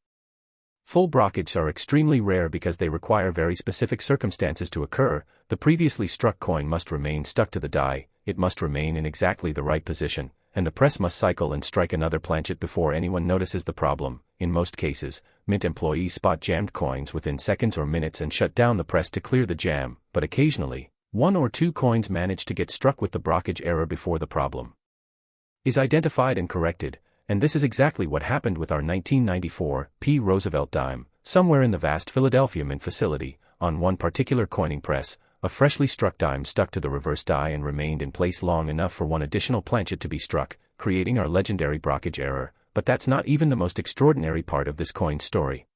Full brockages are extremely rare because they require very specific circumstances to occur. The previously struck coin must remain stuck to the die, it must remain in exactly the right position, and the press must cycle and strike another planchet before anyone notices the problem. In most cases, mint employees spot jammed coins within seconds or minutes and shut down the press to clear the jam, but occasionally, one or two coins manage to get struck with the brockage error before the problem is identified and corrected, and this is exactly what happened with our 1994 P. Roosevelt Dime. Somewhere in the vast Philadelphia mint facility, on one particular coining press, a freshly struck dime stuck to the reverse die and remained in place long enough for one additional planchet to be struck, creating our legendary brockage error. But that's not even the most extraordinary part of this coin's story.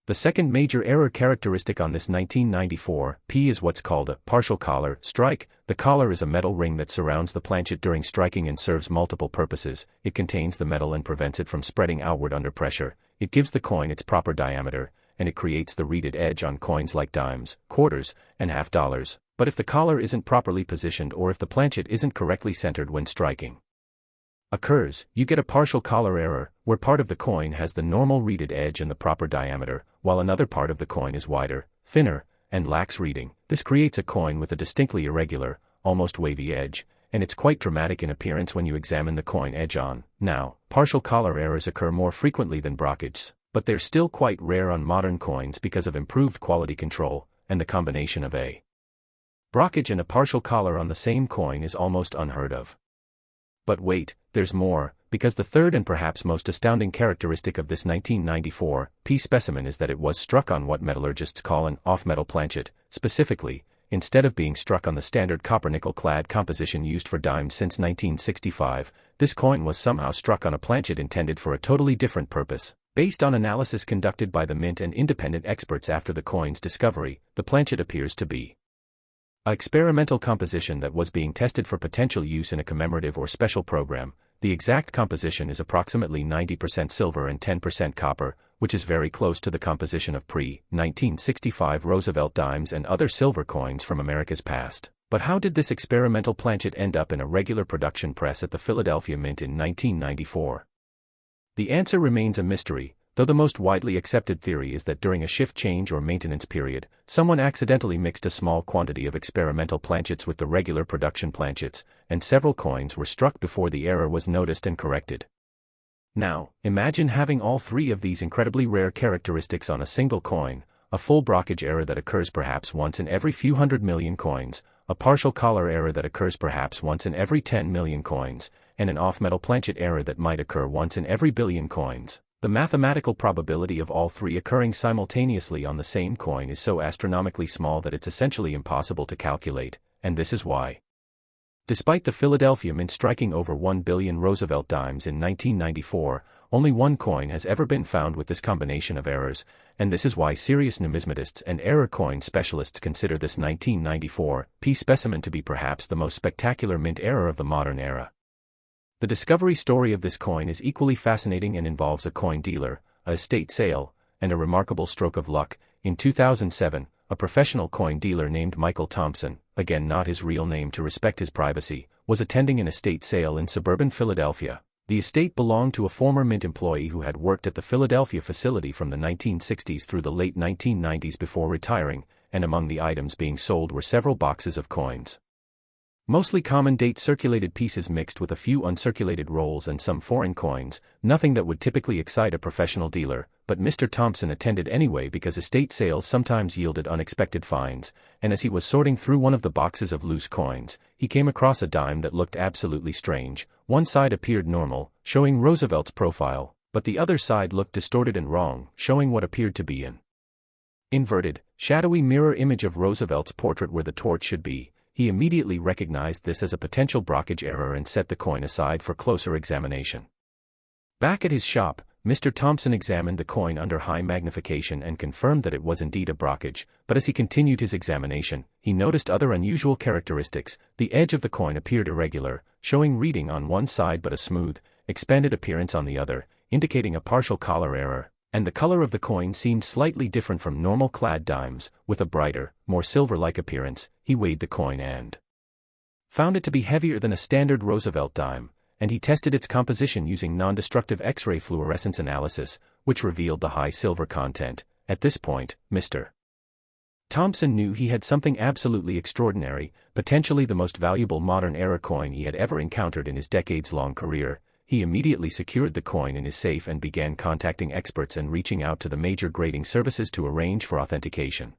The second major error characteristic on this 1994 P is what's called a partial collar strike. The collar is a metal ring that surrounds the planchet during striking and serves multiple purposes. It contains the metal and prevents it from spreading outward under pressure. It gives the coin its proper diameter, and it creates the reeded edge on coins like dimes, quarters, and half dollars. But if the collar isn't properly positioned or if the planchet isn't correctly centered when striking occurs, you get a partial collar error, where part of the coin has the normal reeded edge and the proper diameter, while another part of the coin is wider, thinner, and lacks reeding. This creates a coin with a distinctly irregular, almost wavy edge, and it's quite dramatic in appearance when you examine the coin edge on. Now, partial collar errors occur more frequently than brockages, but they're still quite rare on modern coins because of improved quality control, and the combination of a brockage and a partial collar on the same coin is almost unheard of. But wait, there's more, because the third and perhaps most astounding characteristic of this 1994 P specimen is that it was struck on what metallurgists call an off-metal planchet. Specifically, instead of being struck on the standard copper-nickel-clad composition used for dimes since 1965, this coin was somehow struck on a planchet intended for a totally different purpose. Based on analysis conducted by the mint and independent experts after the coin's discovery, the planchet appears to be an experimental composition that was being tested for potential use in a commemorative or special program. The exact composition is approximately 90% silver and 10% copper, which is very close to the composition of pre-1965 Roosevelt Dimes and other silver coins from America's past. But how did this experimental planchet end up in a regular production press at the Philadelphia Mint in 1994? The answer remains a mystery, though the most widely accepted theory is that during a shift change or maintenance period, someone accidentally mixed a small quantity of experimental planchets with the regular production planchets, and several coins were struck before the error was noticed and corrected. Now, imagine having all three of these incredibly rare characteristics on a single coin: a full brockage error that occurs perhaps once in every few 100 million coins, a partial collar error that occurs perhaps once in every 10 million coins, and an off-metal planchet error that might occur once in every billion coins. The mathematical probability of all three occurring simultaneously on the same coin is so astronomically small that it's essentially impossible to calculate, and this is why. Despite the Philadelphia Mint striking over 1 billion Roosevelt Dimes in 1994, only one coin has ever been found with this combination of errors, and this is why serious numismatists and error coin specialists consider this 1994 P specimen to be perhaps the most spectacular mint error of the modern era. The discovery story of this coin is equally fascinating and involves a coin dealer, a estate sale, and a remarkable stroke of luck. In 2007, a professional coin dealer named Michael Thompson, again not his real name to respect his privacy, was attending an estate sale in suburban Philadelphia. The estate belonged to a former mint employee who had worked at the Philadelphia facility from the 1960s through the late 1990s before retiring, and among the items being sold were several boxes of coins. Mostly common date-circulated pieces mixed with a few uncirculated rolls and some foreign coins, nothing that would typically excite a professional dealer, but Mr. Thompson attended anyway because estate sales sometimes yielded unexpected finds, and as he was sorting through one of the boxes of loose coins, he came across a dime that looked absolutely strange. One side appeared normal, showing Roosevelt's profile, but the other side looked distorted and wrong, showing what appeared to be an inverted, shadowy mirror image of Roosevelt's portrait where the torch should be. he immediately recognized this as a potential brockage error and set the coin aside for closer examination. Back at his shop, Mr. Thompson examined the coin under high magnification and confirmed that it was indeed a brockage, but as he continued his examination, he noticed other unusual characteristics. The edge of the coin appeared irregular, showing reading on one side but a smooth, expanded appearance on the other, indicating a partial collar error, and the color of the coin seemed slightly different from normal clad dimes, with a brighter, more silver-like appearance. He weighed the coin and found it to be heavier than a standard Roosevelt dime, and he tested its composition using non-destructive X-ray fluorescence analysis, which revealed the high silver content. At this point, Mr. Thompson knew he had something absolutely extraordinary, potentially the most valuable modern-era coin he had ever encountered in his decades-long career. He immediately secured the coin in his safe and began contacting experts and reaching out to the major grading services to arrange for authentication.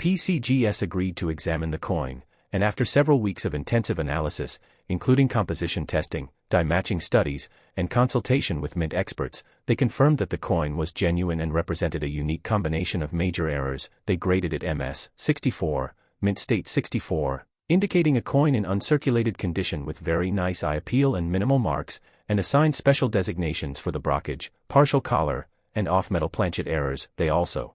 PCGS agreed to examine the coin, and after several weeks of intensive analysis, including composition testing, die matching studies, and consultation with mint experts, they confirmed that the coin was genuine and represented a unique combination of major errors. They graded it MS 64, mint state 64, indicating a coin in uncirculated condition with very nice eye appeal and minimal marks, and assigned special designations for the brockage, partial collar, and off-metal planchet errors. They also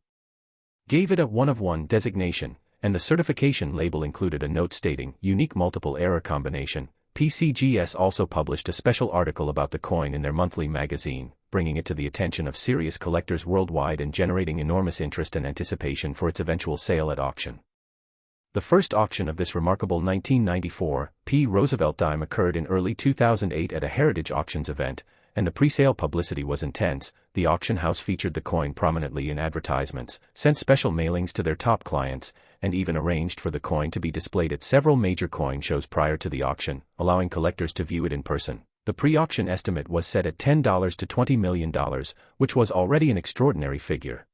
gave it a 1 of 1 designation, and the certification label included a note stating unique multiple error combination. PCGS also published a special article about the coin in their monthly magazine, bringing it to the attention of serious collectors worldwide and generating enormous interest and anticipation for its eventual sale at auction. The first auction of this remarkable 1994 Roosevelt Dime occurred in early 2008 at a Heritage Auctions event, and the pre-sale publicity was intense. The auction house featured the coin prominently in advertisements, sent special mailings to their top clients, and even arranged for the coin to be displayed at several major coin shows prior to the auction, allowing collectors to view it in person. The pre-auction estimate was set at $10 to $20 million, which was already an extraordinary figure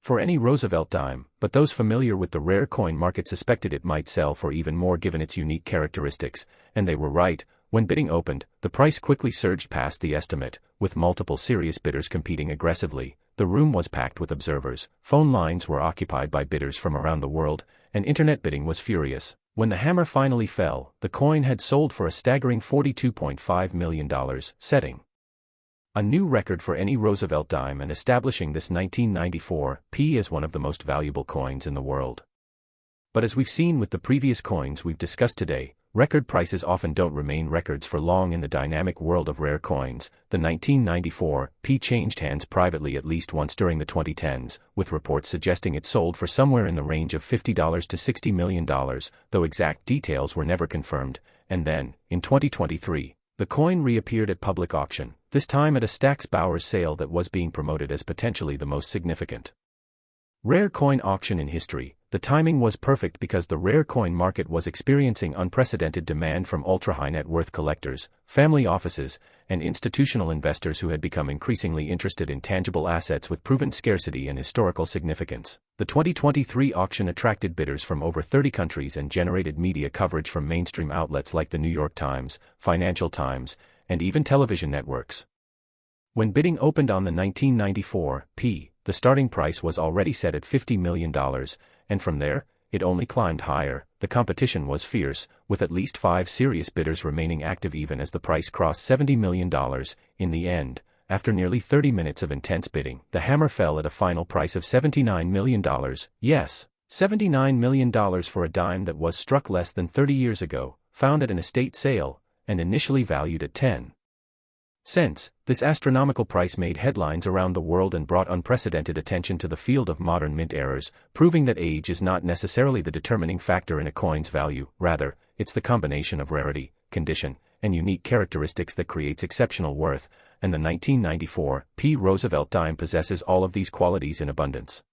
for any Roosevelt dime, but those familiar with the rare coin market suspected it might sell for even more given its unique characteristics, and they were right. When bidding opened, the price quickly surged past the estimate, with multiple serious bidders competing aggressively. The room was packed with observers, phone lines were occupied by bidders from around the world, and internet bidding was furious. When the hammer finally fell, the coin had sold for a staggering $42.5 million, setting a new record for any Roosevelt dime and establishing this 1994 as one of the most valuable coins in the world. But as we've seen with the previous coins we've discussed today, record prices often don't remain records for long in the dynamic world of rare coins. The 1994 changed hands privately at least once during the 2010s, with reports suggesting it sold for somewhere in the range of $50 to $60 million, though exact details were never confirmed. And then, in 2023, the coin reappeared at public auction, this time at a Stack's Bowers sale that was being promoted as potentially the most significant rare coin auction in history. The timing was perfect because the rare coin market was experiencing unprecedented demand from ultra-high net worth collectors, family offices, and institutional investors who had become increasingly interested in tangible assets with proven scarcity and historical significance. The 2023 auction attracted bidders from over 30 countries and generated media coverage from mainstream outlets like the New York Times, Financial Times, and even television networks. When bidding opened on the 1994 the starting price was already set at $50 million, and from there, it only climbed higher. The competition was fierce, with at least 5 serious bidders remaining active even as the price crossed $70 million. In the end, after nearly 30 minutes of intense bidding, the hammer fell at a final price of $79 million. Yes, $79 million for a dime that was struck less than 30 years ago, found at an estate sale, and initially valued at 10 cents. This astronomical price made headlines around the world and brought unprecedented attention to the field of modern mint errors, proving that age is not necessarily the determining factor in a coin's value. Rather, it's the combination of rarity, condition, and unique characteristics that creates exceptional worth, and the 1994 Roosevelt Dime possesses all of these qualities in abundance.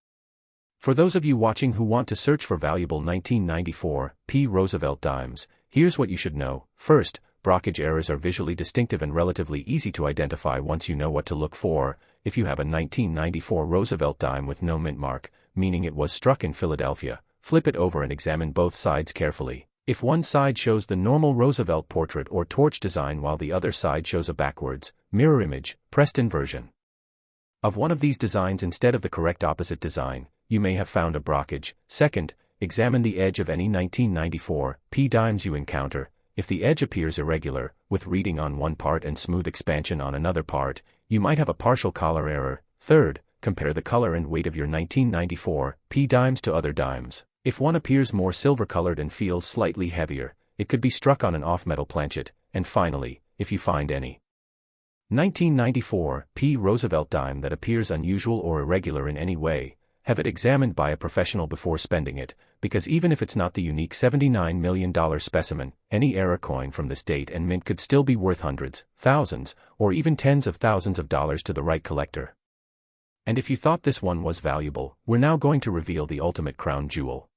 For those of you watching who want to search for valuable 1994 Roosevelt Dimes, here's what you should know. First, brockage errors are visually distinctive and relatively easy to identify once you know what to look for. If you have a 1994 Roosevelt dime with no mint mark, meaning it was struck in Philadelphia, flip it over and examine both sides carefully. If one side shows the normal Roosevelt portrait or torch design while the other side shows a backwards, mirror image, pressed-in version of one of these designs instead of the correct opposite design, you may have found a brockage. Second, examine the edge of any 1994 P dimes you encounter. If the edge appears irregular, with reading on one part and smooth expansion on another part, you might have a partial color error. Third, compare the color and weight of your 1994 P dimes to other dimes. If one appears more silver-colored and feels slightly heavier, it could be struck on an off-metal planchet. And finally, if you find any 1994 P Roosevelt dime that appears unusual or irregular in any way, have it examined by a professional before spending it, because even if it's not the unique $79 million specimen, any error coin from this date and mint could still be worth hundreds, thousands, or even tens of thousands of dollars to the right collector. And if you thought this one was valuable, we're now going to reveal the ultimate crown jewel.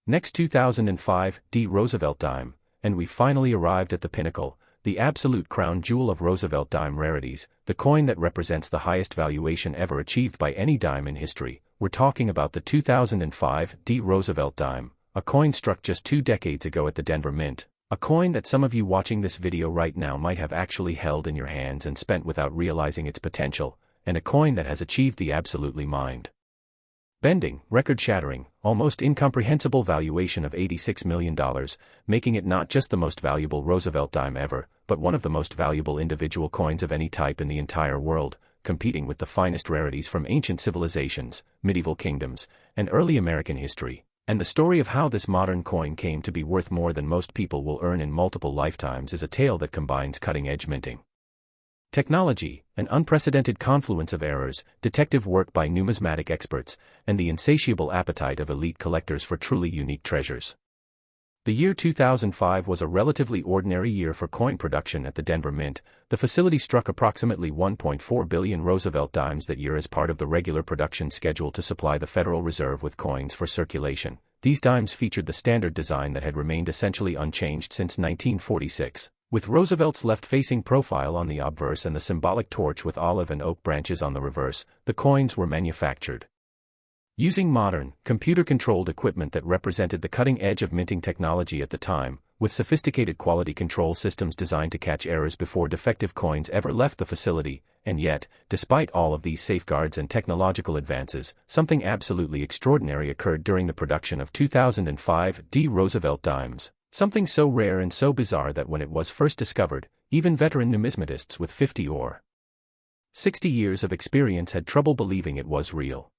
Next, 2005 D Roosevelt Dime, and we finally arrived at the pinnacle, the absolute crown jewel of Roosevelt Dime rarities, the coin that represents the highest valuation ever achieved by any dime in history. We're talking about the 2005 D Roosevelt Dime, a coin struck just 2 decades ago at the Denver Mint, a coin that some of you watching this video right now might have actually held in your hands and spent without realizing its potential, and a coin that has achieved the absolutely mind-bending, record-shattering, almost incomprehensible valuation of $86 million, making it not just the most valuable Roosevelt dime ever, but one of the most valuable individual coins of any type in the entire world, competing with the finest rarities from ancient civilizations, medieval kingdoms, and early American history. And the story of how this modern coin came to be worth more than most people will earn in multiple lifetimes is a tale that combines cutting-edge minting technology, an unprecedented confluence of errors, detective work by numismatic experts, and the insatiable appetite of elite collectors for truly unique treasures. The year 2005 was a relatively ordinary year for coin production at the Denver Mint. The facility struck approximately 1.4 billion Roosevelt dimes that year as part of the regular production schedule to supply the Federal Reserve with coins for circulation. These dimes featured the standard design that had remained essentially unchanged since 1946. With Roosevelt's left-facing profile on the obverse and the symbolic torch with olive and oak branches on the reverse, the coins were manufactured using modern, computer-controlled equipment that represented the cutting edge of minting technology at the time, with sophisticated quality control systems designed to catch errors before defective coins ever left the facility. And yet, despite all of these safeguards and technological advances, something absolutely extraordinary occurred during the production of 2005 D Roosevelt Dimes. Something so rare and so bizarre that when it was first discovered, even veteran numismatists with 50 or 60 years of experience had trouble believing it was real.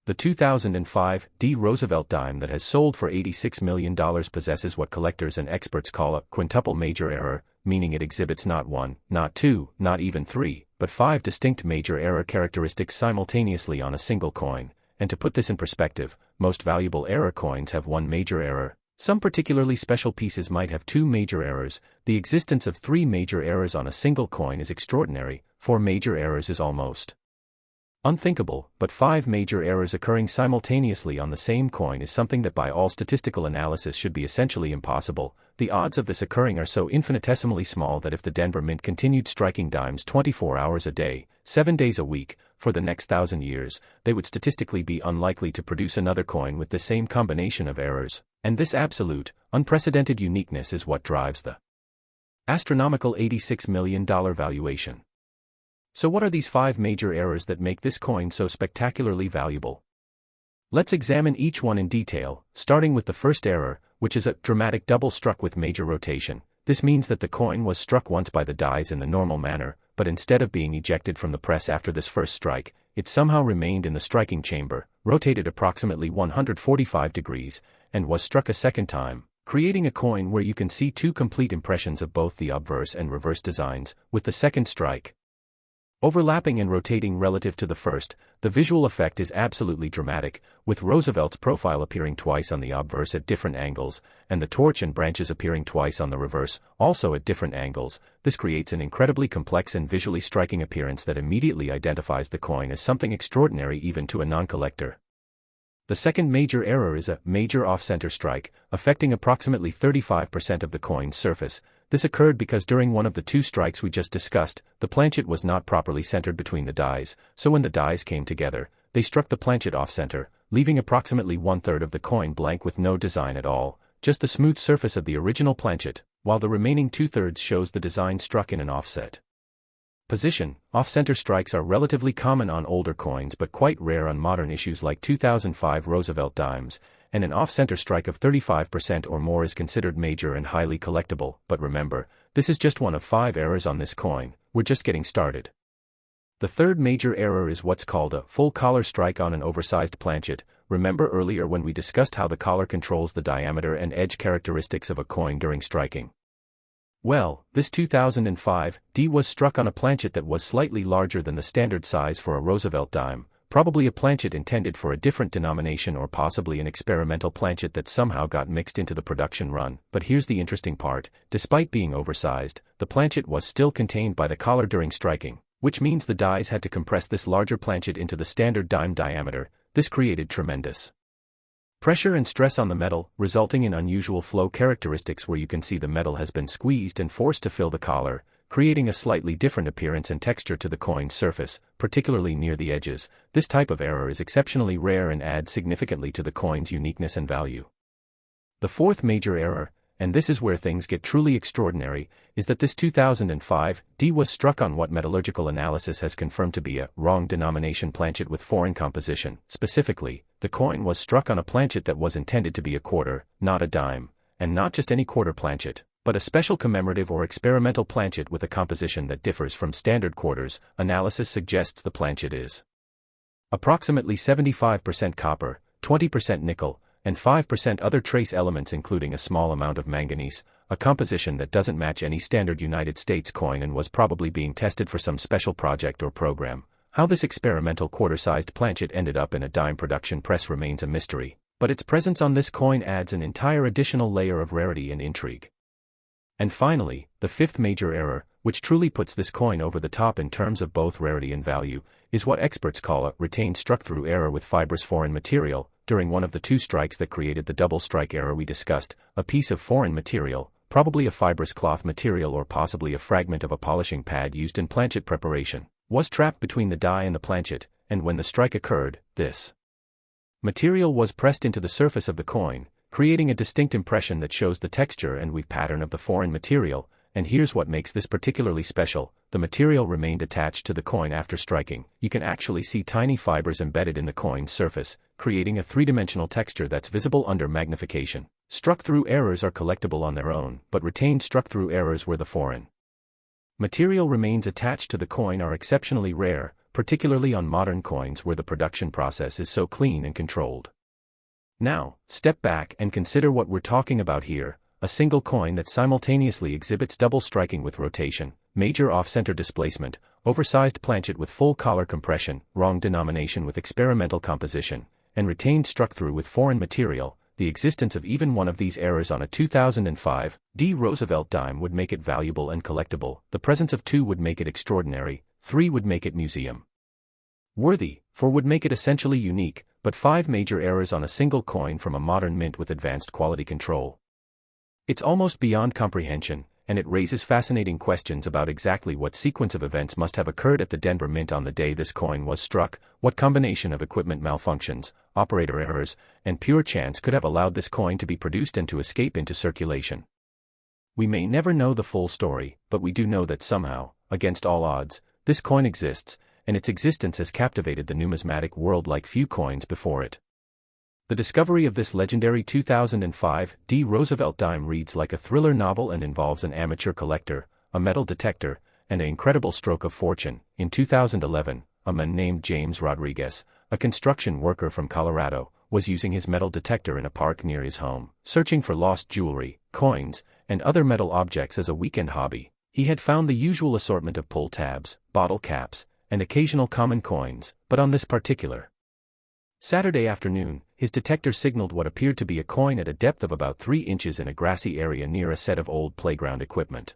The 2005 D Roosevelt dime that has sold for $86 million possesses what collectors and experts call a quintuple major error, meaning it exhibits not 1, not 2, not even 3, but 5 distinct major error characteristics simultaneously on a single coin. And to put this in perspective, most valuable error coins have 1 major error. Some particularly special pieces might have 2 major errors. The existence of 3 major errors on a single coin is extraordinary. 4 major errors is almost unthinkable, but 5 major errors occurring simultaneously on the same coin is something that by all statistical analysis should be essentially impossible. The odds of this occurring are so infinitesimally small that if the Denver Mint continued striking dimes 24 hours a day, 7 days a week, for the next 1,000 years, they would statistically be unlikely to produce another coin with the same combination of errors. And this absolute, unprecedented uniqueness is what drives the astronomical $86 million valuation. So what are these 5 major errors that make this coin so spectacularly valuable? Let's examine each one in detail, starting with the first error, which is a dramatic double struck with major rotation. This means that the coin was struck once by the dies in the normal manner, but instead of being ejected from the press after this first strike, it somehow remained in the striking chamber, rotated approximately 145 degrees, and was struck a second time, creating a coin where you can see 2 complete impressions of both the obverse and reverse designs, with the second strike overlapping and rotating relative to the first. The visual effect is absolutely dramatic, with Roosevelt's profile appearing twice on the obverse at different angles, and the torch and branches appearing twice on the reverse, also at different angles. This creates an incredibly complex and visually striking appearance that immediately identifies the coin as something extraordinary even to a non-collector. The second major error is a major off-center strike, affecting approximately 35% of the coin's surface. This occurred because during one of the 2 strikes we just discussed, the planchet was not properly centered between the dies, so when the dies came together, they struck the planchet off-center, leaving approximately 1/3 of the coin blank with no design at all, just the smooth surface of the original planchet, while the remaining 2/3 shows the design struck in an offset position. Off-center strikes are relatively common on older coins but quite rare on modern issues like 2005 Roosevelt Dimes, and an off-center strike of 35% or more is considered major and highly collectible. But remember, this is just one of 5 errors on this coin. We're just getting started. The third major error is what's called a full collar strike on an oversized planchet. Remember earlier when we discussed how the collar controls the diameter and edge characteristics of a coin during striking? Well, this 2005 D was struck on a planchet that was slightly larger than the standard size for a Roosevelt Dime, probably a planchet intended for a different denomination or possibly an experimental planchet that somehow got mixed into the production run. But here's the interesting part: despite being oversized, the planchet was still contained by the collar during striking, which means the dies had to compress this larger planchet into the standard dime diameter. This created tremendous pressure and stress on the metal, resulting in unusual flow characteristics where you can see the metal has been squeezed and forced to fill the collar, creating a slightly different appearance and texture to the coin's surface, particularly near the edges. This type of error is exceptionally rare and adds significantly to the coin's uniqueness and value. The fourth major error, and this is where things get truly extraordinary, is that this 2005 D was struck on what metallurgical analysis has confirmed to be a wrong denomination planchet with foreign composition. Specifically, the coin was struck on a planchet that was intended to be a quarter, not a dime, and not just any quarter planchet, but a special commemorative or experimental planchet with a composition that differs from standard quarters. Analysis suggests the planchet is approximately 75% copper, 20% nickel, and 5% other trace elements including a small amount of manganese, a composition that doesn't match any standard United States coin and was probably being tested for some special project or program. How this experimental quarter-sized planchet ended up in a dime production press remains a mystery, but its presence on this coin adds an entire additional layer of rarity and intrigue. And finally, the fifth major error, which truly puts this coin over the top in terms of both rarity and value, is what experts call a retained struck-through error with fibrous foreign material. During one of the 2 strikes that created the double strike error we discussed, a piece of foreign material, probably a fibrous cloth material or possibly a fragment of a polishing pad used in planchet preparation, was trapped between the die and the planchet, and when the strike occurred, this material was pressed into the surface of the coin, creating a distinct impression that shows the texture and weave pattern of the foreign material. And here's what makes this particularly special: the material remained attached to the coin after striking. You can actually see tiny fibers embedded in the coin's surface, creating a 3-dimensional texture that's visible under magnification. Struck-through errors are collectible on their own, but retained struck-through errors where the foreign material remains attached to the coin are exceptionally rare, particularly on modern coins where the production process is so clean and controlled. Now, step back and consider what we're talking about here: a single coin that simultaneously exhibits double striking with rotation, major off-center displacement, oversized planchet with full collar compression, wrong denomination with experimental composition, and retained struck-through with foreign material. The existence of even one of these errors on a 2005 D Roosevelt Dime would make it valuable and collectible. The presence of 2 would make it extraordinary, 3 would make it museum worthy, 4 would make it essentially unique, but 5 major errors on a single coin from a modern mint with advanced quality control. It's almost beyond comprehension, and it raises fascinating questions about exactly what sequence of events must have occurred at the Denver Mint on the day this coin was struck. What combination of equipment malfunctions, operator errors, and pure chance could have allowed this coin to be produced and to escape into circulation? We may never know the full story, but we do know that somehow, against all odds, this coin exists, and its existence has captivated the numismatic world like few coins before it. The discovery of this legendary 2005 D Roosevelt Dime reads like a thriller novel and involves an amateur collector, a metal detector, and an incredible stroke of fortune. In 2011, a man named James Rodriguez, a construction worker from Colorado, was using his metal detector in a park near his home, searching for lost jewelry, coins, and other metal objects as a weekend hobby. He had found the usual assortment of pull tabs, bottle caps, and occasional common coins, but on this particular Saturday afternoon, his detector signaled what appeared to be a coin at a depth of about 3 inches in a grassy area near a set of old playground equipment.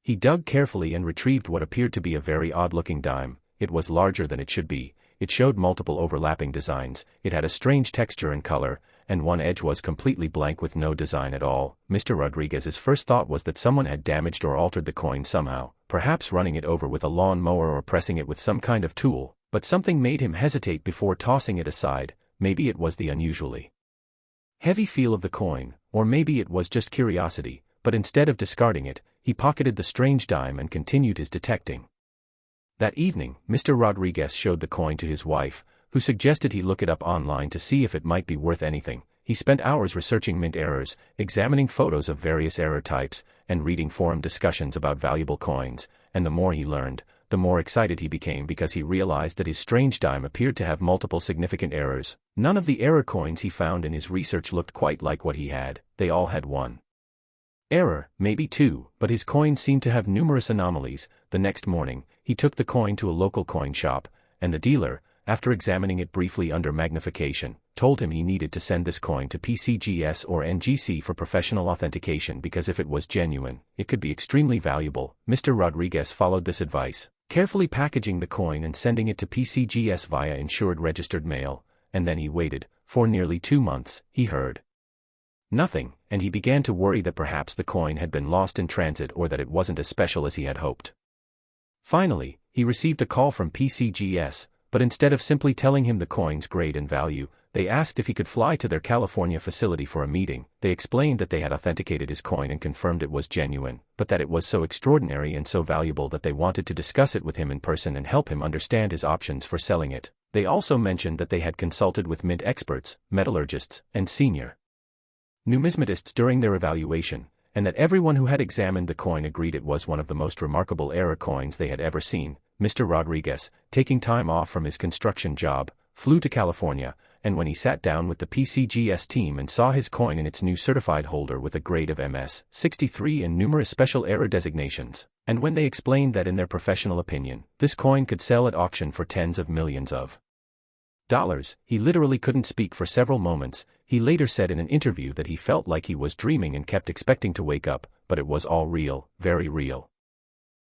He dug carefully and retrieved what appeared to be a very odd-looking dime. It was larger than it should be, it showed multiple overlapping designs, it had a strange texture and color, and one edge was completely blank with no design at all. Mr. Rodriguez's first thought was that someone had damaged or altered the coin somehow, perhaps running it over with a lawn mower or pressing it with some kind of tool, but something made him hesitate before tossing it aside. Maybe it was the unusually heavy feel of the coin, or maybe it was just curiosity, but instead of discarding it, he pocketed the strange dime and continued his detecting. That evening, Mr. Rodriguez showed the coin to his wife, who suggested he look it up online to see if it might be worth anything. He spent hours researching mint errors, examining photos of various error types, and reading forum discussions about valuable coins, and the more he learned, the more excited he became because he realized that his strange dime appeared to have multiple significant errors. None of the error coins he found in his research looked quite like what he had. They all had one error, maybe two, but his coin seemed to have numerous anomalies. The next morning, he took the coin to a local coin shop, and the dealer, after examining it briefly under magnification, told him he needed to send this coin to PCGS or NGC for professional authentication because if it was genuine, it could be extremely valuable. Mr. Rodriguez followed this advice, carefully packaging the coin and sending it to PCGS via insured registered mail, and then he waited. For nearly 2 months, he heard nothing, and he began to worry that perhaps the coin had been lost in transit or that it wasn't as special as he had hoped. Finally, he received a call from PCGS, but instead of simply telling him the coin's grade and value, they asked if he could fly to their California facility for a meeting. They explained that they had authenticated his coin and confirmed it was genuine, but that it was so extraordinary and so valuable that they wanted to discuss it with him in person and help him understand his options for selling it. They also mentioned that they had consulted with mint experts, metallurgists, and senior numismatists during their evaluation, and that everyone who had examined the coin agreed it was one of the most remarkable error coins they had ever seen. Mr. Rodriguez, taking time off from his construction job, flew to California, and when he sat down with the PCGS team and saw his coin in its new certified holder with a grade of MS 63 and numerous special error designations, and when they explained that in their professional opinion, this coin could sell at auction for tens of millions of dollars, he literally couldn't speak for several moments. He later said in an interview that he felt like he was dreaming and kept expecting to wake up, but it was all real, very real.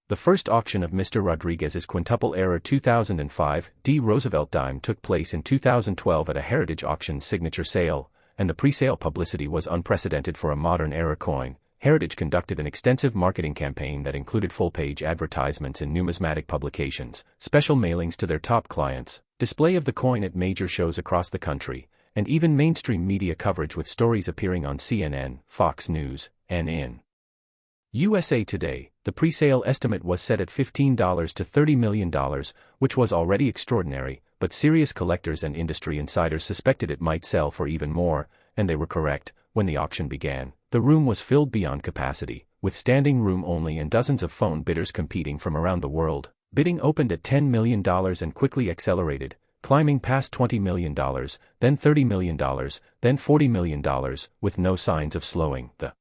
The first auction of Mr. Rodriguez's Quintuple Era 2005 D Roosevelt Dime took place in 2012 at a Heritage Auctions signature sale, and the pre-sale publicity was unprecedented for a modern era coin. Heritage conducted an extensive marketing campaign that included full-page advertisements in numismatic publications, special mailings to their top clients, display of the coin at major shows across the country, and even mainstream media coverage with stories appearing on CNN, Fox News, and in USA Today. The pre-sale estimate was set at $15 to $30 million, which was already extraordinary, but serious collectors and industry insiders suspected it might sell for even more, and they were correct. When the auction began, the room was filled beyond capacity, with standing room only and dozens of phone bidders competing from around the world. Bidding opened at $10 million and quickly accelerated, climbing past $20 million, then $30 million, then $40 million, with no signs of slowing. The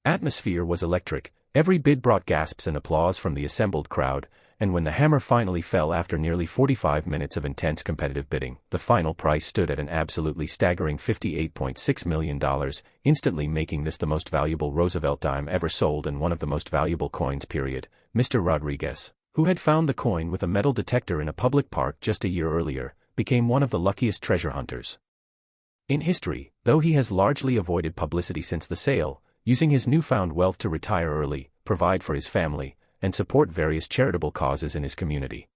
atmosphere was electric. Every bid brought gasps and applause from the assembled crowd, and when the hammer finally fell after nearly 45 minutes of intense competitive bidding, the final price stood at an absolutely staggering $58.6 million, instantly making this the most valuable Roosevelt dime ever sold and one of the most valuable coins, period. Mr. Rodriguez, who had found the coin with a metal detector in a public park just a year earlier, became one of the luckiest treasure hunters in history. Though he has largely avoided publicity since the sale, using his newfound wealth to retire early, provide for his family, and support various charitable causes in his community.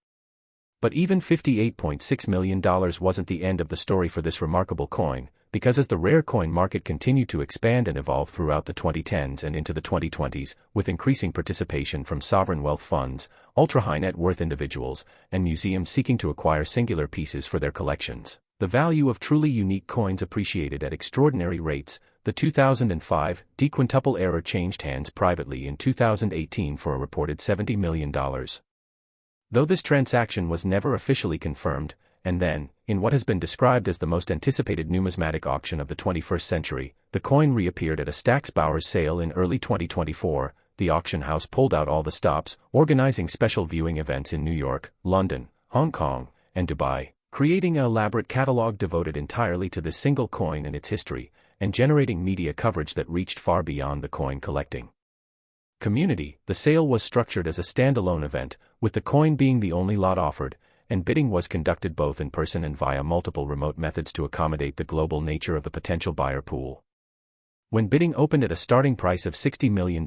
But even $58.6 million wasn't the end of the story for this remarkable coin, because as the rare coin market continued to expand and evolve throughout the 2010s and into the 2020s, with increasing participation from sovereign wealth funds, ultra-high net worth individuals, and museums seeking to acquire singular pieces for their collections, the value of truly unique coins appreciated at extraordinary rates. The 2005 D Quintuple Era changed hands privately in 2018 for a reported $70 million. Though this transaction was never officially confirmed, and then, in what has been described as the most anticipated numismatic auction of the 21st century, the coin reappeared at a Stack's Bowers sale in early 2024. The auction house pulled out all the stops, organizing special viewing events in New York, London, Hong Kong, and Dubai, creating an elaborate catalog devoted entirely to this single coin and its history, and generating media coverage that reached far beyond the coin collecting community. The sale was structured as a standalone event, with the coin being the only lot offered, and bidding was conducted both in person and via multiple remote methods to accommodate the global nature of the potential buyer pool. When bidding opened at a starting price of $60 million,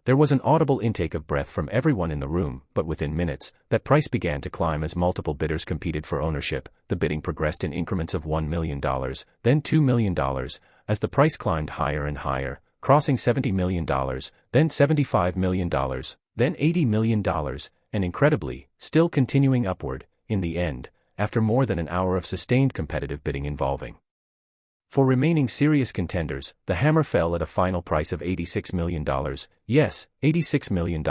there was an audible intake of breath from everyone in the room, but within minutes, that price began to climb as multiple bidders competed for ownership. The bidding progressed in increments of $1 million, then $2 million, as the price climbed higher and higher, crossing $70 million, then $75 million, then $80 million, and incredibly, still continuing upward. In the end, after more than an hour of sustained competitive bidding involving. For remaining serious contenders, the hammer fell at a final price of $86 million, yes, $86 million,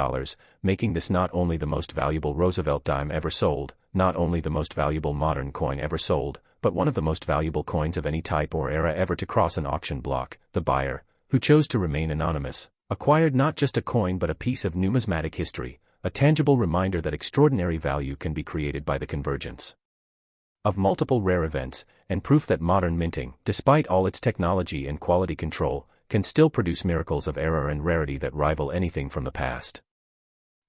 making this not only the most valuable Roosevelt dime ever sold, not only the most valuable modern coin ever sold, but one of the most valuable coins of any type or era ever to cross an auction block. The buyer, who chose to remain anonymous, acquired not just a coin but a piece of numismatic history, a tangible reminder that extraordinary value can be created by the convergence of multiple rare events, and proof that modern minting, despite all its technology and quality control, can still produce miracles of error and rarity that rival anything from the past.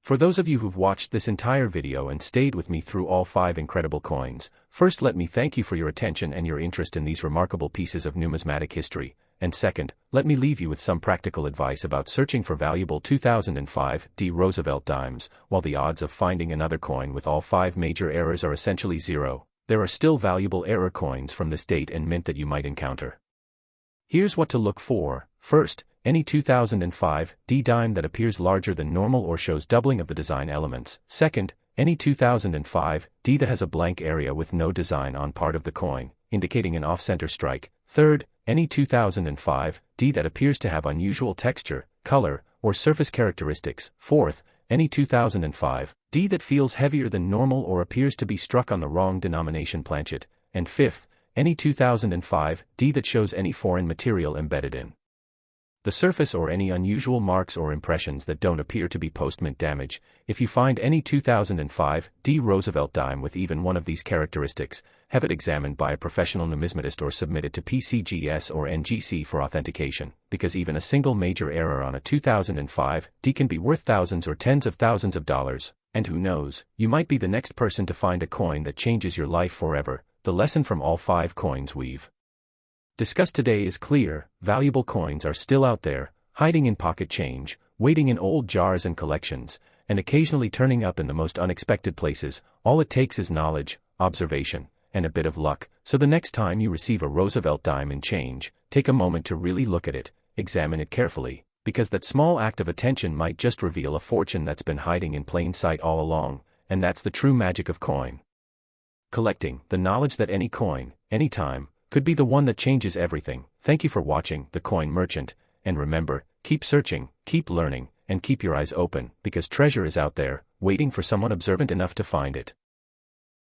For those of you who've watched this entire video and stayed with me through all 5 incredible coins, first let me thank you for your attention and your interest in these remarkable pieces of numismatic history, and second, let me leave you with some practical advice about searching for valuable 2005 Roosevelt dimes. While the odds of finding another coin with all 5 major errors are essentially zero, there are still valuable error coins from this date and mint that you might encounter. Here's what to look for. First, any 2005 dime that appears larger than normal or shows doubling of the design elements. Second, any 2005 that has a blank area with no design on part of the coin, indicating an off-center strike. Third, any 2005 that appears to have unusual texture, color, or surface characteristics. Fourth, any 2005 that feels heavier than normal or appears to be struck on the wrong denomination planchet. And fifth, any 2005 that shows any foreign material embedded in the surface or any unusual marks or impressions that don't appear to be post-mint damage. If you find any 2005 Roosevelt dime with even one of these characteristics, have it examined by a professional numismatist or submit it to PCGS or NGC for authentication, because even a single major error on a 2005 can be worth thousands or tens of thousands of dollars, and who knows, you might be the next person to find a coin that changes your life forever. The lesson from all 5 coins we've discussed today is clear: valuable coins are still out there, hiding in pocket change, waiting in old jars and collections, and occasionally turning up in the most unexpected places. All it takes is knowledge, observation, and a bit of luck. So the next time you receive a Roosevelt dime in change, take a moment to really look at it, examine it carefully, because that small act of attention might just reveal a fortune that's been hiding in plain sight all along, and that's the true magic of coin collecting, the knowledge that any coin, anytime, could be the one that changes everything. Thank you for watching The Coin Merchant, and remember, keep searching, keep learning, and keep your eyes open, because treasure is out there, waiting for someone observant enough to find it.